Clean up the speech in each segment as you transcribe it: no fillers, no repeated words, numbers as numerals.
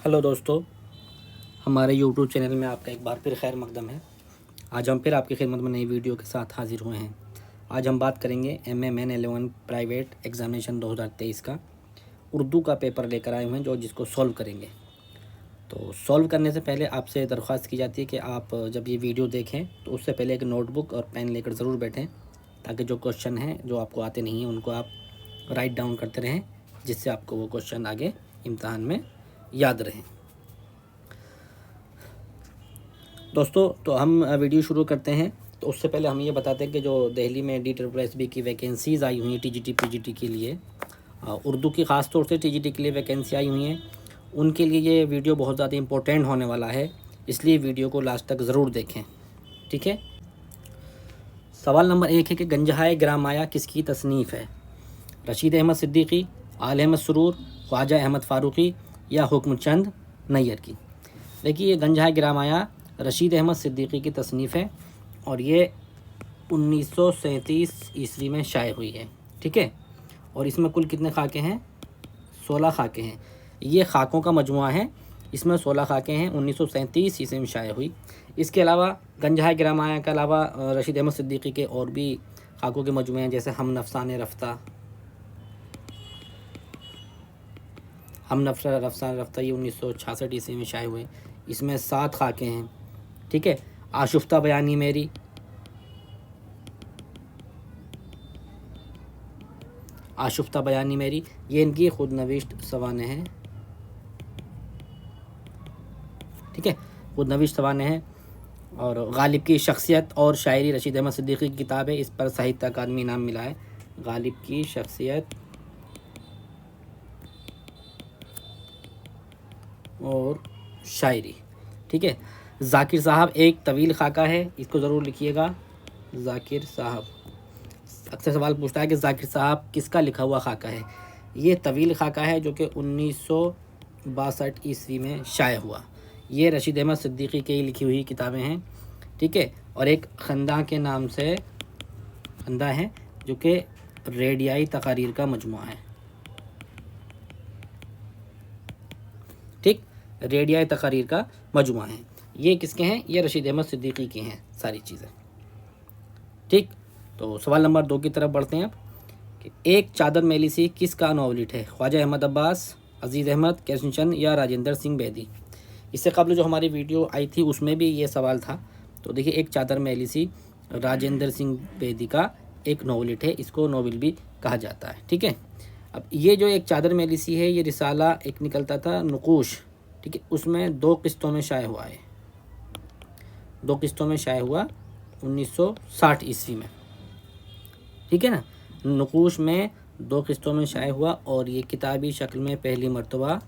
Hello दोस्तों, हमारे YouTube channel में आपका एक बार फिर खैर मकदम है। आज हम फिर आपकी खिदमत में नई वीडियो के साथ हाजिर हुए हैं। आज हम बात करेंगे MM-11 प्राइवेट एग्ज़ामिनेशन 2023 का उर्दू का पेपर लेकर आए हुए हैं जिसको सॉल्व करेंगे। तो सॉल्व करने से पहले आपसे दरख्वास्त की जाती है कि आप जब ये वीडियो देखें तो उससे पहले एक नोटबुक और पेन लेकर ज़रूर बैठें, ताकि जो क्वेश्चन हैं जो आपको आते नहीं हैं उनको आप राइट डाउन करते रहें, जिससे आपको वो क्वेश्चन आगे इम्तहान में याद रहें। दोस्तों, तो हम वीडियो शुरू करते हैं। तो उससे पहले हम ये बताते हैं कि जो दिल्ली में DSSB की वैकेंसीज़ आई हुई हैं TGT PGT के लिए, उर्दू की ख़ास तौर से TGT के लिए वैकेंसी आई हुई हैं, उनके लिए ये वीडियो बहुत ज़्यादा इम्पोर्टेंट होने वाला है, इसलिए वीडियो को लास्ट तक ज़रूर देखें। ठीक है। सवाल नंबर 1 है कि गंजहाए ग्रामाया किसकी तसनीफ़ है? रशीद अहमद सिद्दीकी, आल अहमद सुरूर, ख्वाजा अहमद फ़ारूक़ी या हुक्मचंद नैयर की? देखिए, ये गंजहाए ग्रामाया रशीद अहमद सिद्दीकी की तसनीफ़ है और ये 1937 ईस्वी में शाये हुई है। ठीक है। और इसमें कुल कितने खाके हैं? 16 खाके हैं। ये खाकों का मजमुआ है, इसमें 16 खाके हैं। 1937 ईस्वी में शाये हुई। इसके अलावा गंजहाए ग्रामाया के अलावा रशीद अहमद सिद्दीकी के और भी खाकों के मजमुए हैं, जैसे हम नफसान रफ्ता ये 1966 ईस्वी में शाये हुए। इसमें 7 खाके हैं। ठीक है। आशुफ्ता बयानी मेरी, ये इनकी खुद नविश्त सवाने हैं। ठीक है, खुद नविश्त सवाने हैं। और गालिब की शख्सियत और शायरी रशीद अहमद सिद्दीकी की किताब है, इस पर साहित्य अकादमी इनाम मिला है। गालिब की शख्सियत और शायरी। ठीक है। ज़ाकिर साहब एक तवील खाका है, इसको ज़रूर लिखिएगा। ज़ाकिर साहब, अक्सर सवाल पूछता है कि ज़ाकिर साहब किसका लिखा हुआ खाका है? ये तवील खाका है जो कि 1962 ईस्वी में शाये हुआ। ये रशीद अहमद सिद्दीकी की लिखी हुई किताबें हैं। ठीक है। और एक खंदा के नाम से खंदा है जो कि रेडियाई तकारीर का मजमुआ है। ठीक, रेडियाई तकारीर का मजमुआ है। ये किसके हैं? ये रशीद अहमद सिद्दीकी के हैं सारी चीज़ें। ठीक, तो सवाल नंबर 2 की तरफ बढ़ते हैं अब कि एक चादर मैली सी किसका नॉवलिट है? ख्वाजा अहमद अब्बास, अजीज़ अहमद, कैसन चंद या राजेंद्र सिंह बेदी? इससे कबल जो हमारी वीडियो आई थी उसमें भी ये सवाल था। तो देखिए, एक चादर मैली सी राजेंद्र सिंह बेदी का एक नॉवलिट है, इसको नॉवल भी कहा जाता है। ठीक है। अब ये जो एक चादर मैली सी है, ये रिसाला एक निकलता था नुकूश। ठीक है, उसमें 2 किस्तों में शाये हुआ है। 2 किस्तों में शाये हुआ 1960 ईस्वी में। ठीक है ना। नुकूश में 2 किस्तों में शाये हुआ और ये किताबी शक्ल में पहली मरतबा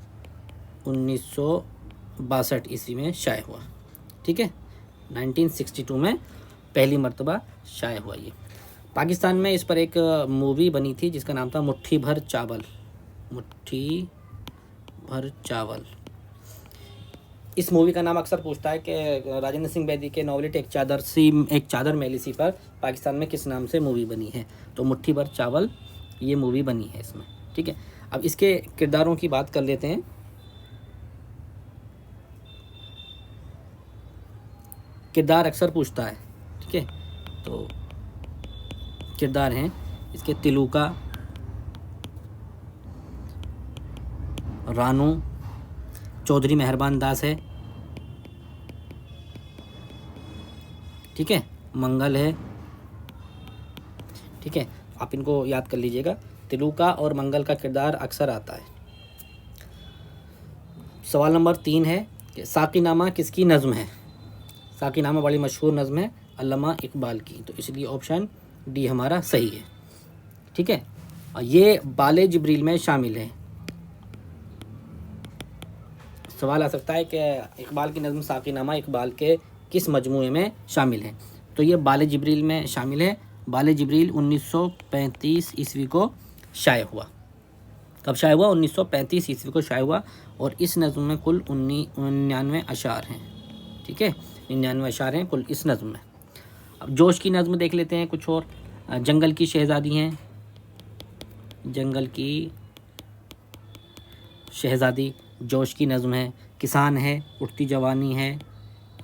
1962 ईस्वी में शाये हुआ। ठीक है, 1962 में पहली मरतबा शाये हुआ ये। पाकिस्तान में इस पर एक मूवी बनी थी जिसका नाम था मुट्ठी भर चावल। मुट्ठी भर चावल। इस मूवी का नाम अक्सर पूछता है कि राजेंद्र सिंह बेदी के नॉवलिट एक चादर मैली सी पर पाकिस्तान में किस नाम से मूवी बनी है? तो मुट्ठी भर चावल ये मूवी बनी है इसमें। ठीक है। अब इसके किरदारों की बात कर लेते हैं। किरदार अक्सर पूछता है। ठीक है, तो किरदार हैं इसके तिलुका, रानू, चौधरी मेहरबान दास है। ठीक है, मंगल है। ठीक है, आप इनको याद कर लीजिएगा। तिलुका और मंगल का किरदार अक्सर आता है। सवाल नंबर 3 है कि साक़ीनामा किसकी नज़्म है? साक़ीनामा बड़ी मशहूर नज़्म है अल्लामा इकबाल की, तो इसलिए ऑप्शन डी हमारा सही है। ठीक है, और ये बाले जिब्रील में शामिल है। सवाल आ सकता है कि इकबाल की नज़्म साक़ीनामा इकबाल के किस मजमूए में शामिल है? तो ये बाले जिब्रील में शामिल है। बाले जिब्रील 1935 ईस्वी को शाये हुआ। कब शाये हुआ? 1935 ईस्वी को शाये हुआ। और इस नज़्म में कुल 99 अशार हैं। ठीक है, 99 अशार हैं कुल इस नज़्म में। अब जोश की नज़्म देख लेते हैं कुछ और। जंगल की शहज़ादी हैं, जंगल की शहज़ादी जोश की नज़्म है। किसान है, उठती जवानी है,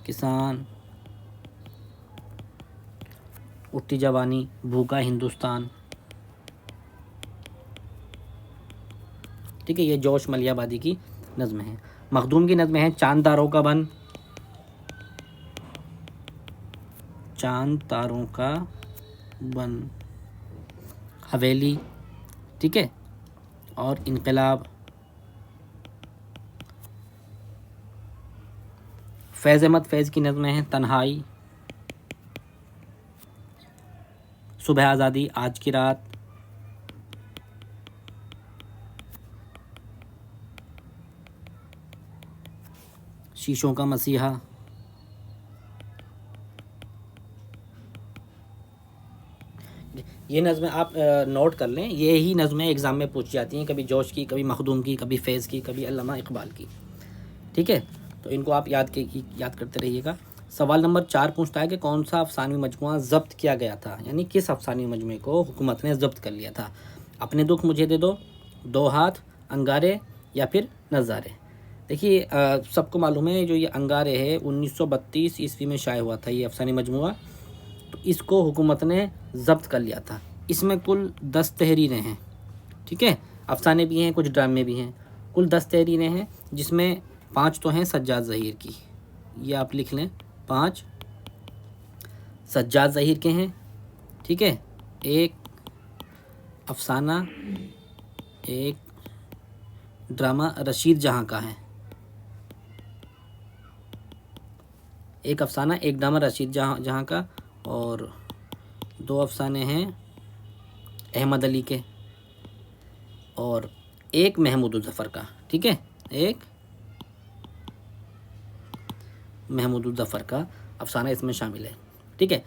किसान, उठती जवानी, भूखा हिंदुस्तान। ठीक है, ये जोश मलियाबादी की नज़्म है। मखदूम की नज़्में हैं चांद तारों का बन, चांद तारों का बन, हवेली, ठीक है, और इनकलाब। फैज़ अहमद फैज़ की नज़्में हैं तन्हाई, सुबह आज़ादी, आज की रात, शीशों का मसीहा। ये नज़में आप नोट कर लें, ये ही नज़में एग्ज़ाम में पूछी जाती हैं, कभी जोश की, कभी मखदूम की, कभी फैज़ की, कभी अल्लामा इकबाल की। ठीक है, तो इनको आप याद करते रहिएगा। सवाल नंबर 4 पूछता है कि कौन सा अफसानवी मजमुआ ज़ब्त किया गया था, यानी किस अफसानवी मजमुए को हुकूमत ने ज़ब्त कर लिया था। अपने दुख मुझे दे दो, दो हाथ, अंगारे या फिर नज़ारे। देखिए सबको मालूम है जो ये अंगारे है 1932 ईस्वी में शाये हुआ था ये अफसानी मजमुआ, तो इसको हुकूमत ने ज़ब्त कर लिया था। इसमें कुल 10 तहरीरें हैं, ठीक है, अफसाने भी हैं, कुछ ड्रामे भी हैं, कुल 10 तहरीरें हैं, जिसमें 5 तो हैं सज्जाद ज़हीर की, ये आप लिख लें, 5 सज्जाद ज़हीर के हैं, ठीक है, एक अफसाना, एक ड्रामा रशीद जहाँ का है, एक अफसाना एक ड्रामा रशीद जहाँ का, और 2 अफसाने हैं अहमद अली के, और एक महमूद ज़फ़र का, ठीक है, एक महमूद ज़फ़र का अफसाना इसमें शामिल है। ठीक है,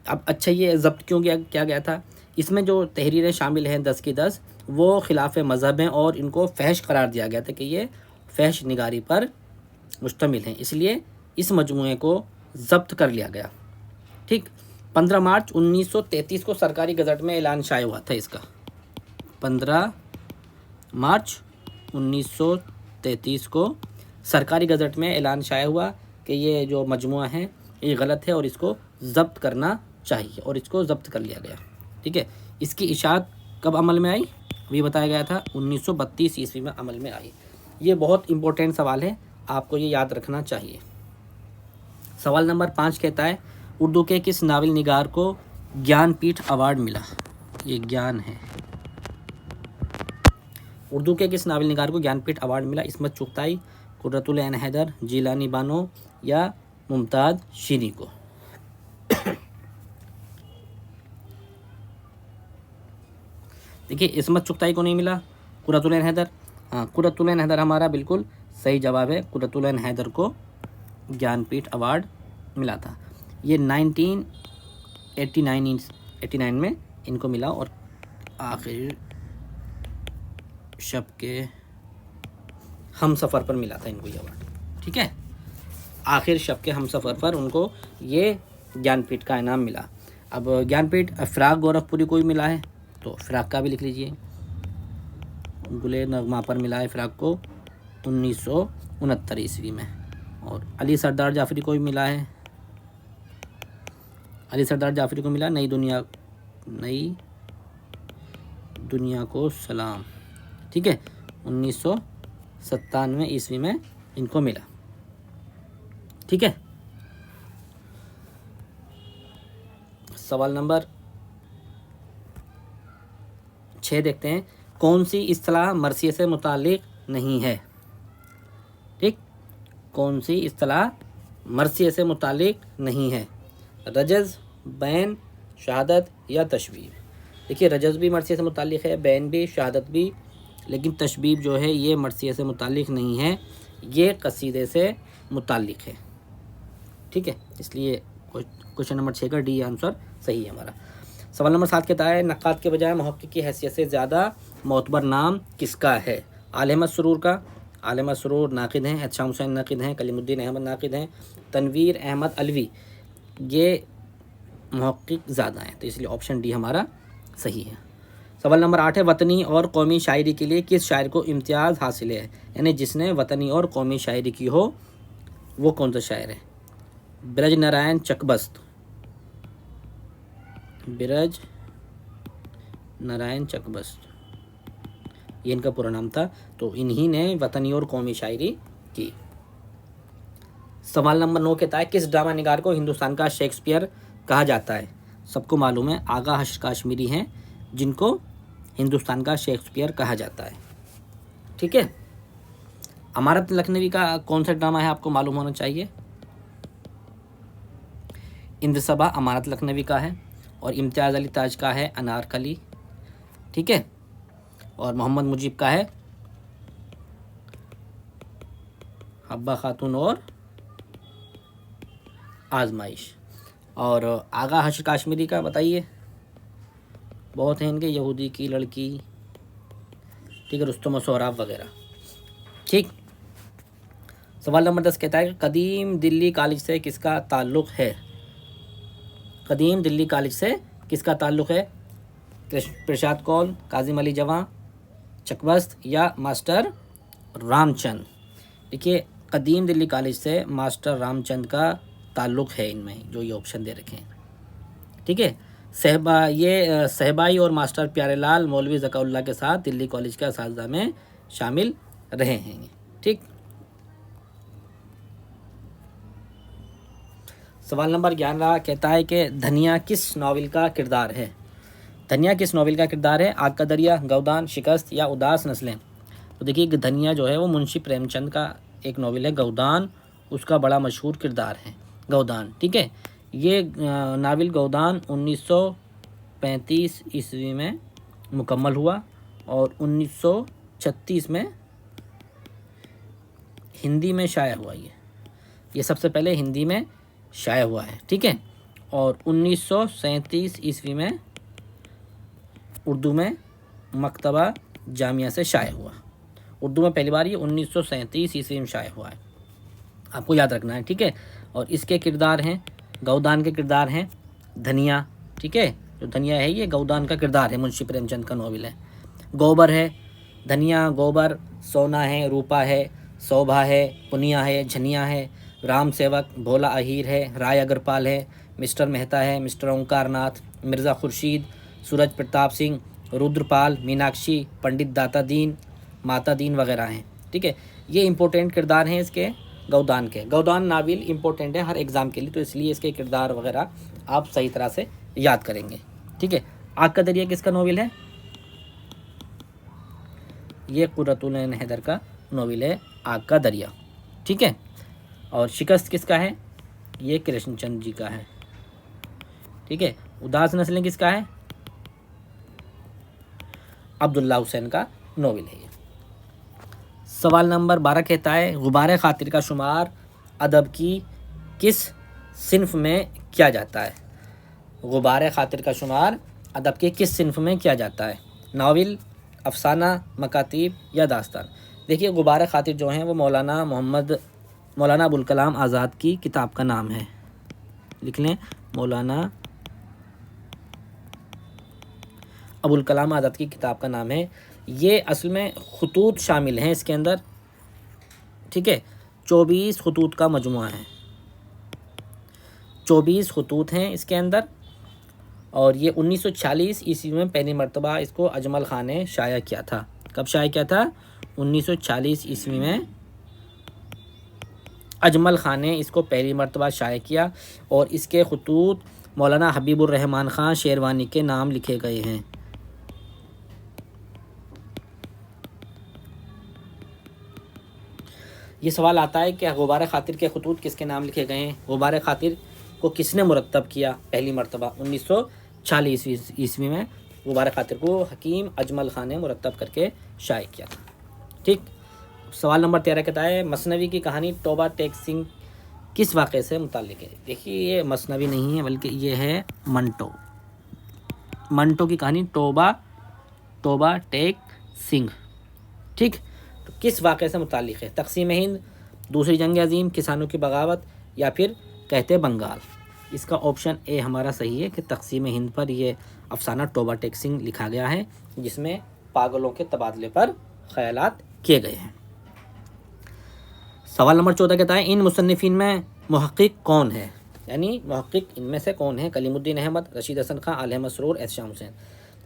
अब अच्छा ये ज़ब्त क्यों किया गया था, इसमें जो तहरीरें शामिल हैं 10 की 10 वो ख़िलाफ़ मज़हब हैं और इनको फहश करार दिया गया था कि ये फहश निगारी पर मुश्तमिल हैं, इसलिए इस मजमूए को ज़ब्त कर लिया गया। ठीक, 15 मार्च 1933 को सरकारी गज़ट में ऐलान शाये हुआ था इसका। 15 मार्च 1933 को सरकारी गज़ट में ऐलान शाया हुआ कि ये जो मजमुआ है ये गलत है और इसको ज़ब्त करना चाहिए, और इसको ज़ब्त कर लिया गया। ठीक है, इसकी इशाअत कब अमल में आई, अभी बताया गया था 1932 ईस्वी में अमल में आई। ये बहुत इंपॉर्टेंट सवाल है, आपको ये याद रखना चाहिए। सवाल नंबर 5 कहता है उर्दू के किस नावल निगार को ज्ञानपीठ अवार्ड मिला, ये ज्ञान है, उर्दू के किस नावल निगार को ज्ञानपीठ अवार्ड मिला, इस्मत चुगताई, कुर्रतुल ऐन हैदर, जीलानी बानो या मुमताज़ शीरी को। देखिए इस्मत चुगताई को नहीं मिला, कुर्रतुल ऐन हैदर, हाँ कुर्रतुल ऐन हैदर हमारा बिल्कुल सही जवाब है, कुर्रतुल ऐन हैदर को ज्ञानपीठ अवार्ड मिला था। ये 1989 में इनको मिला, और आखिर शब के हम सफ़र पर मिला था इनको ये अवार्ड। ठीक है, आखिर शब के हम सफ़र पर उनको ये ज्ञानपीठ का इनाम मिला। अब ज्ञानपीठ फ़राक गोरखपुरी को भी मिला है, तो फ़राक का भी लिख लीजिए, गुले नगमा पर मिला है फ़राक को 1969 ईस्वी में, और अली सरदार जाफ़री को भी मिला है, अली सरदार जाफ़री को मिला नई दुनिया को सलाम। ठीक है, 1997 ईस्वी में इनको मिला। ठीक है, सवाल नंबर 6 देखते हैं, कौन सी इस्तिलाह मरसिए से मुताल्लिक नहीं है। ठीक, कौन सी इस्तिलाह मरसिए से मुताल्लिक नहीं है, रजज़, बैन, शहादत या तशबीब। देखिए रजज़ भी मरसिए से मुताल्लिक है, बैन भी, शहादत भी, लेकिन तशबीब जो है ये मरसिए से मुताल्लिक नहीं है, ये कसीदे से मुताल्लिक है। ठीक है, इसलिए क्वेश्चन नंबर 6 का डी आंसर सही है हमारा। सवाल नंबर 7 कहता है नक्काद के बजाय मुहक्किक की हैसियत से ज़्यादा मोतबर नाम किसका है, आले अहमद सुरूर का, आले अहमद सुरूर नाकिद हैं, एहतशाम हुसैन नाकिद हैं, कलीमुद्दीन अहमद नाकिद हैं, तनवीर अहमद अलवी, ये मुहक्किक ज़्यादा हैं, तो इसलिए ऑप्शन डी हमारा सही है। सवाल नंबर 8 है, वतनी और कौमी शायरी के लिए किस शायर को इम्तियाज़ हासिल है, यानी जिसने वतनी और कौमी शायरी की हो वो कौन सा शायर है? ब्रज नारायण चकबस्त, ब्रज नारायण चकबस्त, ये इनका पूरा नाम था। तो इन्हीं ने वतनी और कौमी शायरी की। सवाल नंबर 9 कहता है, किस ड्रामा निगार को हिंदुस्तान का शेक्सपियर कहा जाता है? सबको मालूम है आगा हर्ष काश्मीरी हैं जिनको हिंदुस्तान का शेक्सपियर कहा जाता है। ठीक है। अमारत लखनवी का कौन सा ड्रामा है आपको मालूम होना चाहिए? इंद्रसभा अमारत लखनवी का है, और इम्तियाज़ अली ताज का है अनारकली। ठीक है। और मोहम्मद मुजीब का है हब्बा खातून और आजमाइश। और आगा हर्ष काश्मीरी का बताइए, बहुत हैं इनके, यहूदी की लड़की, ठीक है, रुस्तम और सोहराब वगैरह। ठीक। सवाल नंबर 10 कहता है, कदीम दिल्ली कॉलेज से किसका ताल्लुक़ है? कदीम दिल्ली कॉलेज से किसका ताल्लुक़ है? प्रसाद कौल, काजिम अली जवां, चकबस्त या मास्टर रामचंद? देखिए, कदीम दिल्ली कॉलेज से मास्टर रामचंद का ताल्लुक़ है इनमें, जो ये ऑप्शन दे रखे हैं। ठीक है। सहबाई और मास्टर प्यारेलाल मौलवी ज़काउल्लाह के साथ दिल्ली कॉलेज के असातिज़ा में शामिल रहे हैं। ठीक। सवाल नंबर 11 कहता है कि धनिया किस नावल का किरदार है? धनिया किस नावल का किरदार है? आग का दरिया, गौदान, शिकस्त या उदास नस्लें? तो देखिए, धनिया जो है वो मुंशी प्रेमचंद का एक नावल है। गौदान उसका बड़ा मशहूर किरदार है, गौदान। ठीक है। ये नावल गौदान 1935 ईस्वी में मुकम्मल हुआ और 1936 में हिंदी में शाया हुआ। ये सबसे पहले हिंदी में शाया हुआ है। ठीक है। और 1937 ईस्वी में उर्दू में मकतबा जामिया से शाया हुआ। उर्दू में पहली बार ये 1937 ईस्वी में शाया हुआ है, आपको याद रखना है। ठीक है। और इसके किरदार हैं, गौदान के किरदार हैं धनिया। ठीक है। जो धनिया है ये गौदान का किरदार है, मुंशी प्रेमचंद का नावल है। गोबर है धनिया, गोबर, सोना है, रूपा है, शोभा है, पुनिया है, झनिया है, राम सेवक, भोला अहीर है, राय अग्रपाल है, मिस्टर मेहता है, मिस्टर ओंकारनाथ, मिर्ज़ा खुर्शीद, सूरज प्रताप सिंह, रुद्रपाल, मीनाक्षी, पंडित दाता दीन, माता दीन वगैरह हैं। ठीक है। ये इंपॉर्टेंट किरदार हैं इसके गौदान के। गौदान नावल इंपॉर्टेंट है हर एग्ज़ाम के लिए, तो इसलिए इसके किरदार वगैरह आप सही तरह से याद करेंगे। ठीक है। आग का दरिया किसका नावल है? ये कुर्रतुल ऐन हैदर का नावल है, आग का दरिया। ठीक है। और शिकस्त किसका है? ये कृष्णचंद्र जी का है। ठीक है। उदास नस्लें किसका है? अब्दुल्ला हुसैन का नावल है ये। सवाल नंबर 12 कहता है, गुबार खातिर का शुमार अदब की किस सिन्फ में किया जाता है? गुबार खातिर का शुमार अदब के किस सिन्फ में किया जाता है? नावल, अफसाना, मकातीब या दास्तान? देखिए, गुबार खातिर जो हैं वो मौलाना अबुल कलाम आज़ाद की किताब का नाम है। लिख लें, मौलाना अबुल कलाम आज़ाद की किताब का नाम है। ये असल में खतूत शामिल हैं इसके अंदर। ठीक है। 24 खतूत का मजमुआ है, 24 खतूत हैं इसके अंदर। और ये 1940 ईस्वी में पहली मरतबा इसको अजमल ख़ान ने शाया किया था। कब शाया किया था? 1940 ईस्वी में अजमल ख़ान ने इसको पहली मरतबा शाया किया। और इसके खतूत मौलाना हबीबुर रहमान ख़ान शेरवानी के नाम लिखे गए हैं। ये सवाल आता है कि गुबार खातिर के खतूत किसके नाम लिखे गए हैं? गुबार खातिर को किसने मुरतब किया पहली मरतबा? 1940 ईस्वी में गुबार खातिर को हकीम अजमल ख़ान ने मुरतब करके शाया किया था। ठीक। सवाल नंबर 13 कहता है, मसनवी की कहानी तौबा टेक सिंह किस वाक़े से मुताल्लिक़ है? देखिए, ये मसनवी नहीं है बल्कि ये है मंटो की कहानी तौबा टेक सिंह। ठीक। तो किस वाक़े से मुताल्लिक़ है? तक़सीम हिंद, दूसरी जंग अज़ीम, किसानों की बगावत या फिर कहते बंगाल? इसका ऑप्शन ए हमारा सही है कि तक़सीम हिंद पर ये अफसाना तौबा टेक्सिंग लिखा गया है, जिसमें पागलों के तबादले पर ख्यालात किए गए हैं। सवाल नंबर 14 कहता है इन मुसन्निफीन में मुहक्किक कौन है, यानी मुहक्किक इनमें से कौन है। कलीमुद्दीन अहमद, रशीद हसन खां, आल अहमद सरूर, एहसान हुसैन।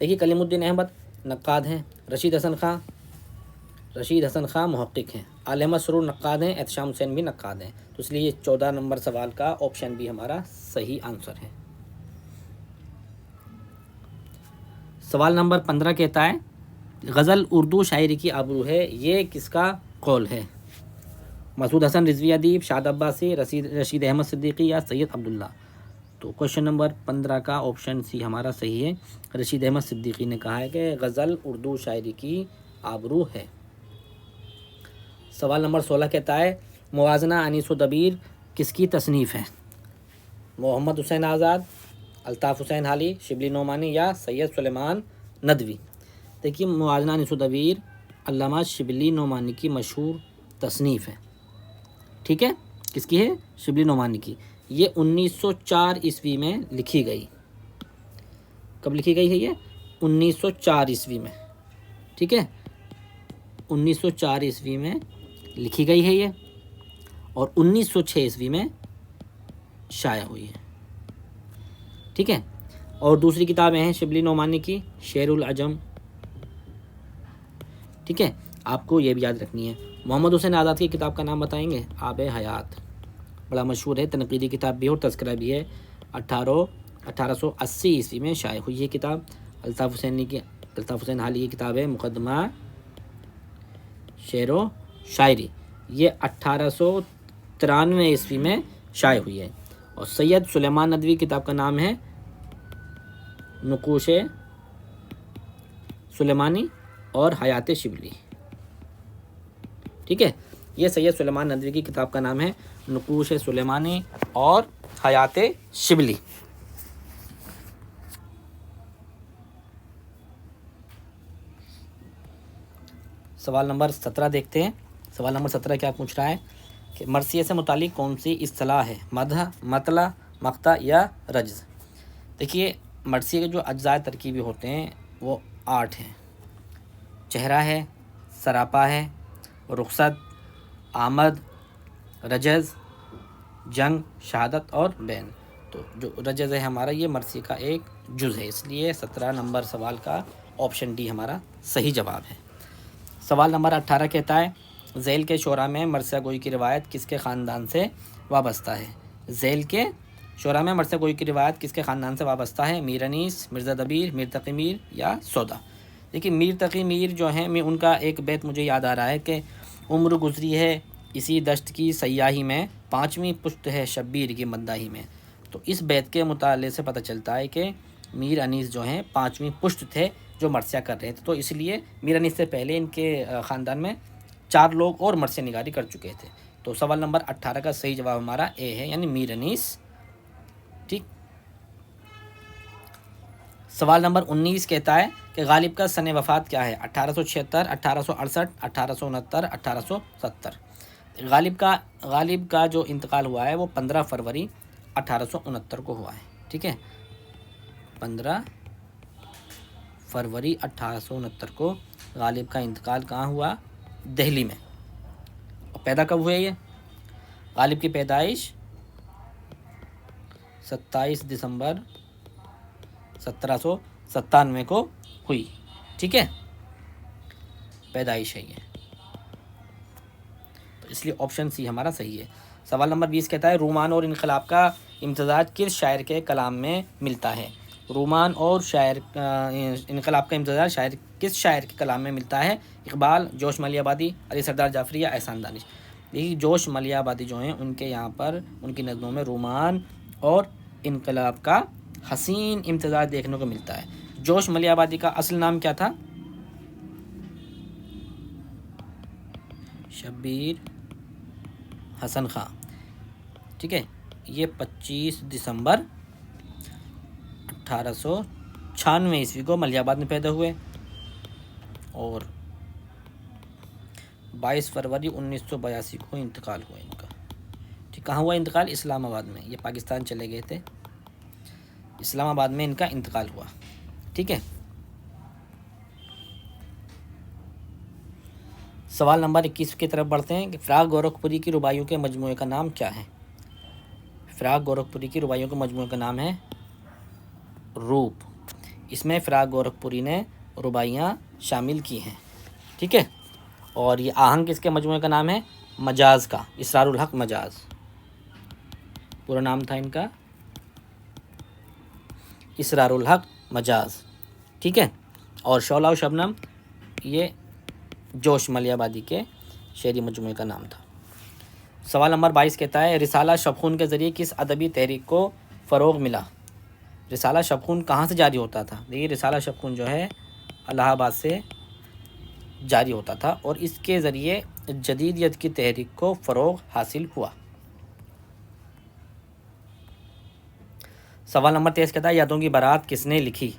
देखिए कलीमुद्दीन अहमद नक्काद हैं, रशीद हसन खां मुहक्किक हैं, आल अहमद सरूर नक्काद हैं, एहसान हुसैन भी नक्काद हैं। तो इसलिए 14 नंबर सवाल का ऑप्शन भी हमारा सही आंसर है। सवाल नंबर 15 कहता है गज़ल उर्दू शायरी की आबरू है, ये किसका कौल है। मसूद हसन रिजवी अदीब, शाद अब्बासी, रशीद अहमद सिद्दीकी या सैयद अब्दुल्ला। तो क्वेश्चन नंबर 15 का ऑप्शन सी हमारा सही है। रशीद अहमद सिद्दीकी ने कहा है कि गज़ल उर्दू शायरी की आबरू है। सवाल नंबर 16 कहता है मुवाज़ना अनीस व दबीर किसकी तसनीफ़ है। मोहम्मद हुसैन आज़ाद, अल्ताफ़ हुसैन हाली, शिबली नोमानी या सैयद सुलेमान नदवी। देखिए मुवाज़ना अनीस व दबीर अल्लामा शिबली नोमानी की मशहूर तसनीफ़ है, ठीक है। किसकी है, शिबली नोमानी की। ये 1904 ईस्वी में लिखी गई। कब लिखी गई है ये, 1904 ईस्वी में, ठीक है। 1904 ईस्वी में लिखी गई है ये, और 1906 ईस्वी में शाया हुई है, ठीक है। और दूसरी किताबें हैं शिबली नोमानी की शेरुल अजम, ठीक है। आपको ये भी याद रखनी है। मोहम्मद हुसैन आज़ाद की किताब का नाम बताएंगे, आब हयात, बड़ा मशहूर है, तनकीदी किताब भी है और तज़किरा भी है। 1880 ईस्वी में शाया हुई ये किताब। अल्ताफ़ हुसैन हाली की किताब है मुकदमा शेर व शायरी, ये 1893 ईस्वी में शाया हुई है। और सैयद सुलेमान नदवी किताब का नाम है नुकूश सुलेमानी और हयात शिबली, ठीक है। ये सैयद सुलेमान नदवी की किताब का नाम है नुकूश सुलेमानी और हयात शिबली। सवाल नंबर 17 देखते हैं। सवाल नंबर 17 क्या पूछ रहा है कि मरसिया से मुतालिक कौन सी इस्तिलाह है, मदह, मतला, मक्ता या रज्ज़। देखिए मरसिया के जो अज्ज़ाए तरकीबी होते हैं वो 8 हैं। चेहरा है, सरापा है, रुखसत, आमद, रजज़, जंग, शहादत और बैन। तो जो रजज़ है हमारा ये मरसी का एक जुज़ है, इसलिए 17 नंबर सवाल का ऑप्शन डी हमारा सही जवाब है। सवाल नंबर 18 कहता है ज़ैल के शोरा में मरसिया गोई की रिवायत किसके ख़ानदान से वाबस्ता है। ज़ैल के शोरा में मरसिया गोई की रिवायत किसके ख़ानदान से वाबस्ता है। मीर अनीस, मिर्ज़ा दबीर, मीर तक़ी मीर या सौदा। देखिए मीर तक़ी मीर जो हैं, मैं उनका एक बैत मुझे याद आ रहा है कि उम्र गुज़री है इसी दश्त की सयाही में, 5वीं पुश्त है शब्बीर की मद्दाही में। तो इस बैत के मुताले से पता चलता है कि मीर अनीस जो हैं 5वीं पुश्त थे जो मरसिया कर रहे थे। तो इसलिए मीर अनीस से पहले इनके ख़ानदान में 4 लोग और मरसिया निगारी कर चुके थे। तो सवाल नंबर 18 का सही जवाब हमारा ए है, यानी मीर अनीस, ठीक। सवाल नंबर 19 कहता है कि गालिब का सन वफ़ात क्या है। 1876, 1868, 1869, 1870। गालिब का जो इंतकाल हुआ है वो 15 फरवरी 1869 को हुआ है, ठीक है। 15 फरवरी 1869 को गालिब का इंतकाल कहाँ हुआ, दिल्ली में। और पैदा कब हुए ये, गालिब की पैदाइश 27 दिसंबर 1797 को हुई, ठीक है, पैदाइश है ये। तो इसलिए ऑप्शन सी हमारा सही है। सवाल नंबर 20 कहता है रूमान और इनकलाब का इम्तजाज किस शायर के कलाम में मिलता है। रूमान और इनकलाब का इम्तजाज किस शायर के कलाम में मिलता है। इकबाल, जोश मलियाबादी, अली सरदार जाफरी या एहसान दानिश। देखिए जोश मलियाबादी जो हैं उनके यहाँ पर उनकी नज़मों में रूमान और इनकलाब का हसीन इम्तजाज देखने को मिलता है। जोश मलियाबादी का असल नाम क्या था, शब्बीर हसन खां, ठीक है। ये 25 दिसंबर 1896 ईस्वी को मलियाबाद में पैदा हुए और 22 फरवरी 1982 को इंतकाल हुआ इनका, ठीक। कहाँ हुआ इंतकाल, इस्लामाबाद में। ये पाकिस्तान चले गए थे, इस्लामाबाद में इनका इंतकाल हुआ। ठीक है। सवाल नंबर 21 की तरफ बढ़ते हैं कि फ़िराक गोरखपुरी की रुबाइयों के मजमूए का नाम क्या है। फ़िराक गोरखपुरी की रुबाइयों के मजमूए का नाम है रूप। इसमें फ़िराक गोरखपुरी ने रुबाइयाँ शामिल की हैं, ठीक है। और ये आहंग किसके मजमूए का नाम है, मजाज का, इसरारुल हक मजाज पूरा नाम था इनका, इसरारुल हक मजाज, ठीक है। और शौला व शबनम ये जोश मलियाबादी के शेरी मजमूए का नाम था। सवाल नंबर 22 कहता है रिसाला शबखून के ज़रिए किस अदबी तहरीक को फ़रोग़ मिला। रिसाला शबखून कहाँ से जारी होता था। देखिए रिसाला शबखून जो है इलाहाबाद से जारी होता था और इसके ज़रिए जदीदियत की तहरीक को फ़रोग़ हासिल हुआ। सवाल नंबर 23 कहता है यादों की बारात किसने लिखी।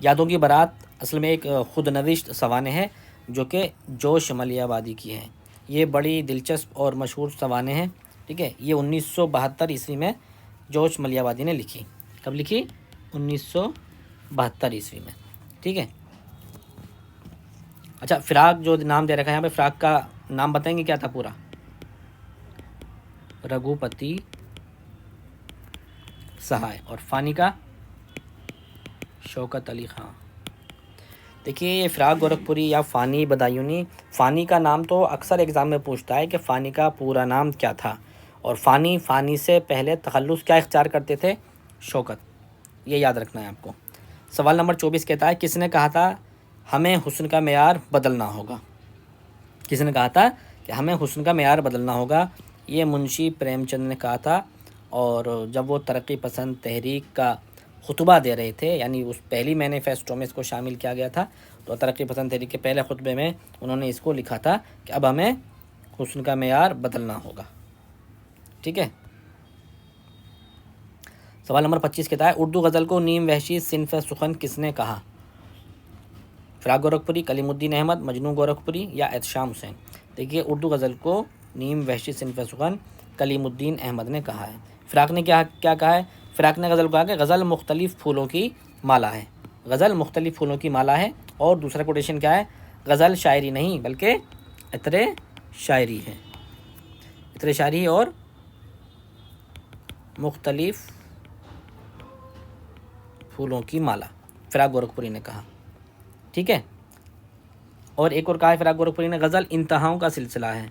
यादों की बारात असल में एक खुद नविश्त सवाने है जो कि जोश मलियाबादी की है। ये बड़ी दिलचस्प और मशहूर सवाने हैं, ठीक है। ये 1972 ईस्वी में जोश मलियाबादी ने लिखी। कब लिखी, 1972 ईस्वी में, ठीक है। अच्छा, फ़िराक जो नाम दे रखा है यहाँ पे, फ़िराक का नाम बताएंगे क्या था पूरा, रघुपति सहाय, और फ़ानी का शौकत अली ख़ां। देखिए ये फ़िराक गोरखपुरी या फ़ानी बदायूनी, फ़ानी का नाम तो अक्सर एग्ज़ाम में पूछता है कि फ़ानी का पूरा नाम क्या था, और फ़ानी से पहले तखल्लुस क्या इख्तियार करते थे, शौकत, ये याद रखना है आपको। सवाल नंबर 24 कहता है किसने कहा था हमें हुस्न का मेयार बदलना होगा। किसने कहा था कि हमें हुस्न का मेयार बदलना होगा। ये मुंशी प्रेमचंद ने कहा था, और जब वो तरक्की पसंद तहरीक का खुतबा दे रहे थे, यानी उस पहली मैनिफेस्टो में इसको शामिल किया गया था, तो तरक्की पसंद तहरीक के पहले खुतबे में उन्होंने इसको लिखा था कि अब हमें हुस्न का मेयार बदलना होगा, ठीक है। सवाल नंबर 25 कहता है उर्दू गज़ल को नीम वहशी सिन्फ़ सुखन किसने कहा। फ़िराक गोरखपुरी, कलीमुद्दीन अहमद, मजनू गोरखपुरी या एहतशाम हुसैन। देखिए उर्दू गज़ल को नीम वहशी सिन्फ़ सुखन कलीमुद्दीन अहमद ने कहा है। फ़िराक ने क्या कहा है, फ़िराक ने गज़ल को कहा कि गज़ल मुख्तलिफ़ फूलों की माला है। गज़ल मुख्तलिफ़ फूलों की माला है। और दूसरा कोटेशन क्या है, गज़ल शायरी नहीं बल्कि इत्रे शायरी है। इत्रे शायरी और मुख्तलिफ़ फूलों की माला, फ़िराक गोरखपुरी ने कहा, ठीक है। और एक और कहा है फ़िराक गोरखपुरी ने गज़ल इंतहाओं का सिलसिला है,